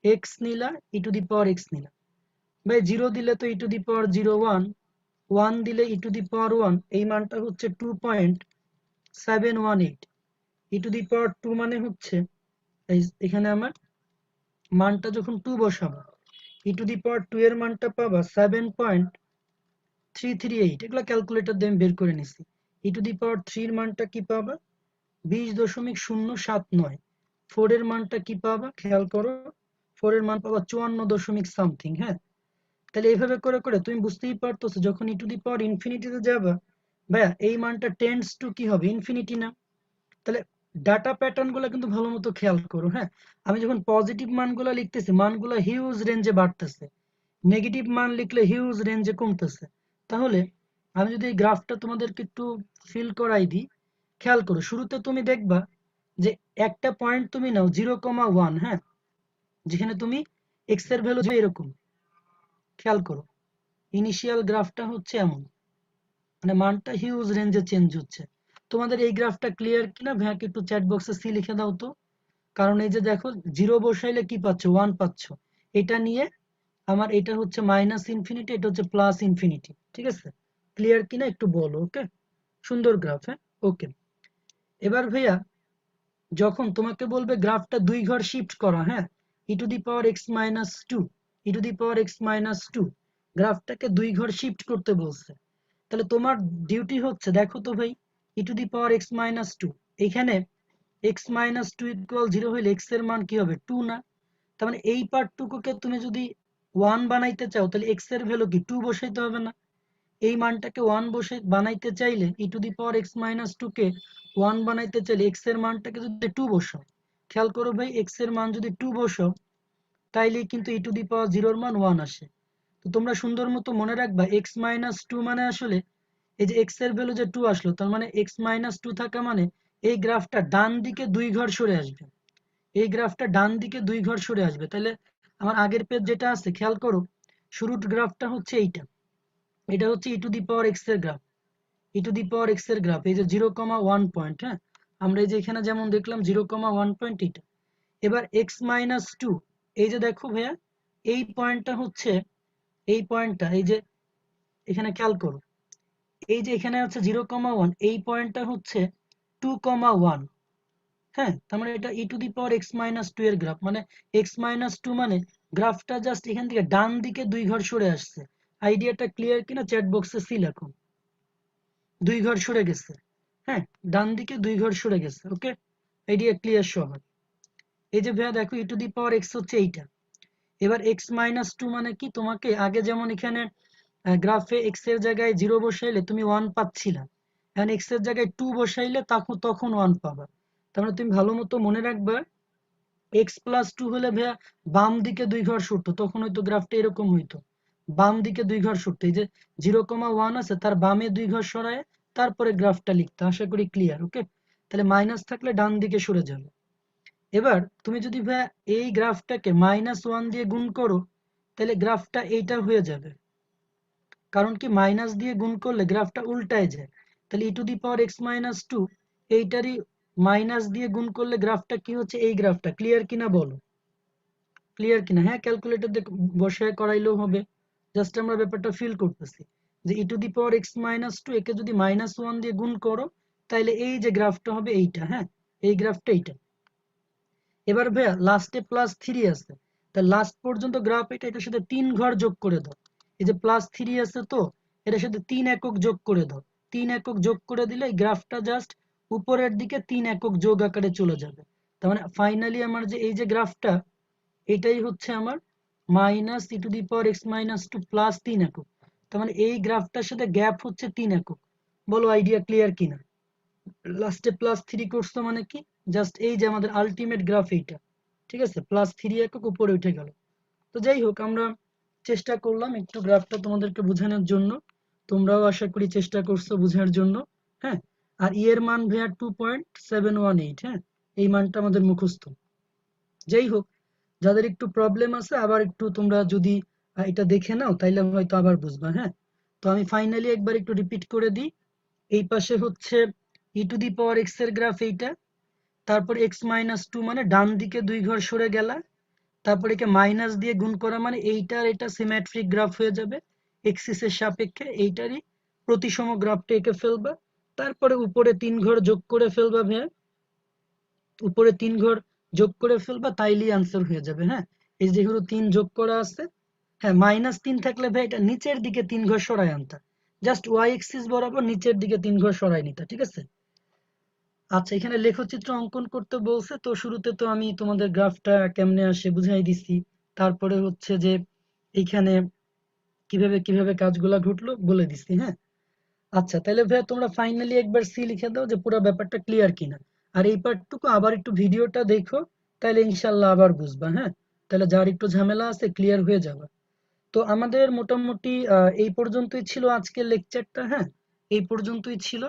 এক্স নিলা, ই টু দি পাওয়ার এক্স নিলা, ভাই 0 দিলে তো ই টু দি পাওয়ার 0, 1 দিলে ই টু দি পাওয়ার 1, এই মানটা হচ্ছে 2.718। ই টু দি পাওয়ার 2 মানে হচ্ছে এখানে আমার মানটা যখন 2 বসাবো, ই টু দি পাওয়ার 2 এর মানটা পাবা 7.338। এগুলো ক্যালকুলেটর দিয়ে আমি বের করে নিছি। ই টু দি পাওয়ার 3 এর মানটা কি পাবা? 20.079। 4 এর মানটা কি পাবা খেয়াল করো, 4 এর মান পাবা 54 দশমিক সামথিং। হ্যাঁ, তাহলে এইভাবে করে করে তুমি বুঝতেই পারতেছো যখন ই টু দি পাওয়ার ইনফিনিটিতে যাবা ভাইয়া এই মানটা টেন্ডস টু কি হবে? ইনফিনিটি না? তাহলে ডাটা প্যাটার্ন গুলো কিন্তু ভালো মতো খেয়াল করো। হ্যাঁ, আমি যখন পজিটিভ মানগুলো লিখতেছি মানগুলো হিউজ রেঞ্জে বাড়তেছে, নেগেটিভ মান লিখলে হিউজ রেঞ্জে কমতেছে। তাহলে আমি যদি এই গ্রাফটা তোমাদেরকে একটু ফিল করাই দিই, খেয়াল করো শুরুতে তুমি দেখবা যে একটা পয়েন্ট তুমি নাও 0,1। হ্যাঁ, যেখানে তুমি এক্স এর ভ্যালু এরকম, খেয়াল করো ইনিশিয়াল গ্রাফটা হচ্ছে এমন, মানে মানটা হিউজ রেঞ্জে চেঞ্জ হচ্ছে। তোমাদের এই গ্রাফটা ক্লিয়ার কিনা ভাইয়াকে একটু চ্যাট বক্সে সি লিখে দাও তো। কারণ এই যে দেখো 0 বসাইলে কি পাচ্ছ? 1 পাচ্ছ। এটা নিয়ে আমার এটা হচ্ছে মাইনাস ইনফিনিটি, এটা হচ্ছে প্লাস ইনফিনিটি। ঠিক আছে, ক্লিয়ার কিনা একটু বলো। ওকে, সুন্দর গ্রাফ। হ্যাঁ, ওকে। এবার ভাইয়া যখন তোমাকে বলবে গ্রাফটা 2 ঘর শিফট করা, হ্যাঁ e to the power x minus 2, e to the power x minus 2, গ্রাফটাকে 2 ঘর শিফট করতে বলছে। তাহলে তোমার ডিউটি হচ্ছে দেখো তো ভাই, e to the power x minus 2, এখানে এক্স মাইনাস 2 ইকুয়াল 0 হইলে এক্স এর মান কি হবে? 2 না? তার মানে এই পার্টটুকুকে তুমি যদি 1 বানাইতে চাও তাহলে এক্স এর ভ্যালু কি 2 বসাইতে হবে না? এই মানটাকে 1 বসে বানাইতে চাইলে e to the power x minus 2 কে 1 বানাইতে চাইলে এক্স এর মানটাকে যদি 2 বসাও, খেয়াল করো ভাই এক্স এর মান যদি 2 বসাও তাইলে কিন্তু ই টু দি পাওয়ার 0 এর মান 1 আসে। তো তোমরা সুন্দর মতো মনে রাখবা এক্স মাইনাস 2 মানে আসলে এই যে এক্স এর ভ্যালু যে 2 আসলো, তার মানে এক্স মাইনাস 2 থাকা মানে এই গ্রাফটা ডান দিকে 2 ঘর সরে আসবে, এই গ্রাফটা ডান দিকে 2 ঘর সরে আসবে। তাহলে আমার আগের পেজ যেটা আছে খেয়াল করো, শুরুর গ্রাফটা হচ্ছে এইটা, এটা হচ্ছে ই টু দি পাওয়ার এক্স এর graph, E to the power x এর গ্রাফ, এই যে 0,1 পয়েন্ট, হ্যাঁ আমরা এই যে এখানে যেমন দেখলাম 0,1 পয়েন্ট এটা। এবার এক্স মাইনাস টু, এই যে দেখো ভাইয়া এই পয়েন্টটা হচ্ছে, এই পয়েন্টটা এই যে এখানে খেয়াল করো, এই যে এখানে হচ্ছে 0,1, এই পয়েন্টটা হচ্ছে 2,1, হ্যাঁ তার মানে এটা e to the power x minus two এর গ্রাফ, মানে এক্স মাইনাস টু মানে গ্রাফটা জাস্ট এখান থেকে ডান দিকে 2 ঘর সরে আসছে। আইডিয়াটা ক্লিয়ার কিনা চ্যাট বক্সে সি লেখো, 2 ঘর সরে গেছে, হ্যাঁ ডান দিকে 2 ঘর সরে গেছে। ওকে, আইডিয়া ক্লিয়ার সবার? এই যে ভাইয়া দেখো ই টু দি পাওয়ার এক্স হচ্ছে এইটা। এবার এক্স মাইনাস টু মানে কি, তোমাকে আগে যেমন এখানে গ্রাফে এক্স এর জায়গায় 0 বসাইলে তুমি 1 পাচ্ছিলা, এখন এক্স এর জায়গায় 2 বসাইলে তখন 1 পাবা। তার মানে তুমি ভালো মতো মনে রাখবা, এক্স প্লাস টু হলে ভাইয়া বাম দিকে 2 ঘর সরতো, তখন হয়তো গ্রাফটা এরকম হইতো, বাম দিকে 2 ঘর সরতো, এই যে 0,1 আছে তার বামে 2 ঘর সরায় তারপরে গ্রাফটা লিখতে। আশা করি ক্লিয়ার? ওকে, তাহলে মাইনাস থাকলে ডান দিকে সরে যাবে। এবার তুমি যদি ভাইয়া এই গ্রাফটাকে -1 দিয়ে গুণ করো, তাহলে গ্রাফটা এইটা হয়ে যাবে, কারণ কি মাইনাস দিয়ে গুণ করলে গ্রাফটা উল্টায় যায়। তাহলে e to the power x minus two, এইটারই মাইনাস দিয়ে গুণ করলে গ্রাফটা কি হচ্ছে, এই গ্রাফটা। ক্লিয়ার কিনা বলো, ক্লিয়ার কিনা? হ্যাঁ ক্যালকুলেটর দিয়ে বসায় করাইলেও হবে, জাস্ট আমরা ব্যাপারটা ফিল করতেছি যে e to the power x minus two একে যদি -1 দিয়ে গুণ করো, তাহলে এই যে গ্রাফটা হবে এইটা, হ্যাঁ এই গ্রাফটা এইটা। এবার ভাইয়া লাস্টে +3 আছে, তা লাস্ট পর্যন্ত গ্রাফ এটা, এটার সাথে 3 ঘর যোগ করে দাও। এই যে +3 আছে তো এটার সাথে 3 একক যোগ করে দাও, 3 একক যোগ করে দিলে এই গ্রাফটা জাস্ট উপরের দিকে 3 একক যোগ আকারে চলে যাবে। তার মানে ফাইনালি আমার যে এই যে গ্রাফটা, এটাই হচ্ছে আমার minus e to the power x minus two plus 3 একক। তার মানে এই গ্রাফটার সাথে গ্যাপ হচ্ছে 3 একক। বলো আইডিয়া ক্লিয়ার কিনা? লাস্টে +3 করছো মানে কি, জাস্ট এই যে আমাদের আলটিমেট গ্রাফ এইটা, ঠিক আছে, +3 একক উপরে উঠে গেল। তো যাই হোক, আমরা চেষ্টা করলাম একটু গ্রাফটা তোমাদেরকে বোঝানোর জন্য, তোমরাও আশা করি চেষ্টা করছো বোঝার জন্য, হ্যাঁ। আর ই এর মান ভাইয়া 2.718, হ্যাঁ এই মানটা আমাদের মুখস্থ। যাই হোক, যাদের একটু প্রবলেম আছে আবার একটু তোমরা যদি এটা দেখে নাও তাইলে হয়তো আবার বুঝবা, হ্যাঁ। তো আমি ফাইনালি একবার একটু রিপিট করে দিই। এই পাশে হচ্ছে ই টু দি পাওয়ার এক্স এর গ্রাফ এইটা, তারপর এক্স মাইনাস টু মানে ডান দিকে 2 ঘর সরে গেলা, তারপর একে মাইনাস দিয়ে গুণ করা মানে এইটার এটা সিমেট্রিক গ্রাফ হয়ে যাবে, এক্সিসের সাপেক্ষে এইটারই প্রতিসম গ্রাফটা এঁকে ফেলবা। তারপরে উপরে 3 ঘর যোগ করে ফেলবা ভাইয়া, উপরে 3 ঘর যোগ করে ফেলবা, তাইলেই আনসার হয়ে যাবে, হ্যাঁ। এই যেগুলো 3 যোগ করা আছে, হ্যাঁ -3 থাকলে ভাই এটা নিচের দিকে 3 ঘর সরাই আনতা, জাস্ট ওয়াই এক্সিস বরাবর নিচের দিকে 3 ঘর সরাই নিতা, ঠিক আছে। আচ্ছা, এখানে লেখচিত্র অঙ্কন করতে বলছে, তো শুরুতে তো আমি তোমাদের গ্রাফটা কেমনে আসে বুঝাই দিছি, তারপরে হচ্ছে যে এইখানে কিভাবে কিভাবে কাজগুলা ঘটলো বলে দিছি, হ্যাঁ। আচ্ছা তাহলে ভাইয়া তোমরা ফাইনালি একবার সি লিখে দাও যে পুরো ব্যাপারটা ক্লিয়ার কিনা, আর এই পার্টটুকু আবার একটু ভিডিওটা দেখো, তাহলে ইনশাল্লাহ আবার বুঝবা, হ্যাঁ। তাহলে যার একটু ঝামেলা আছে ক্লিয়ার হয়ে যাবে। তো আমাদের মোটামুটি এই পর্যন্তই ছিল আজকের লেকচারটা, হ্যাঁ এই পর্যন্তই ছিল।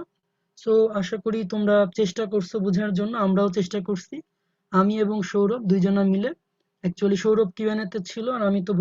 সো আশা করি তোমরা চেষ্টা করছো বোঝার জন্য, আমরাও চেষ্টা করছি, আমি এবং সৌরভ দুইজনা মিলে। অ্যাকচুয়ালি সৌরভ কিউএনএ তে ছিল আর আমি তো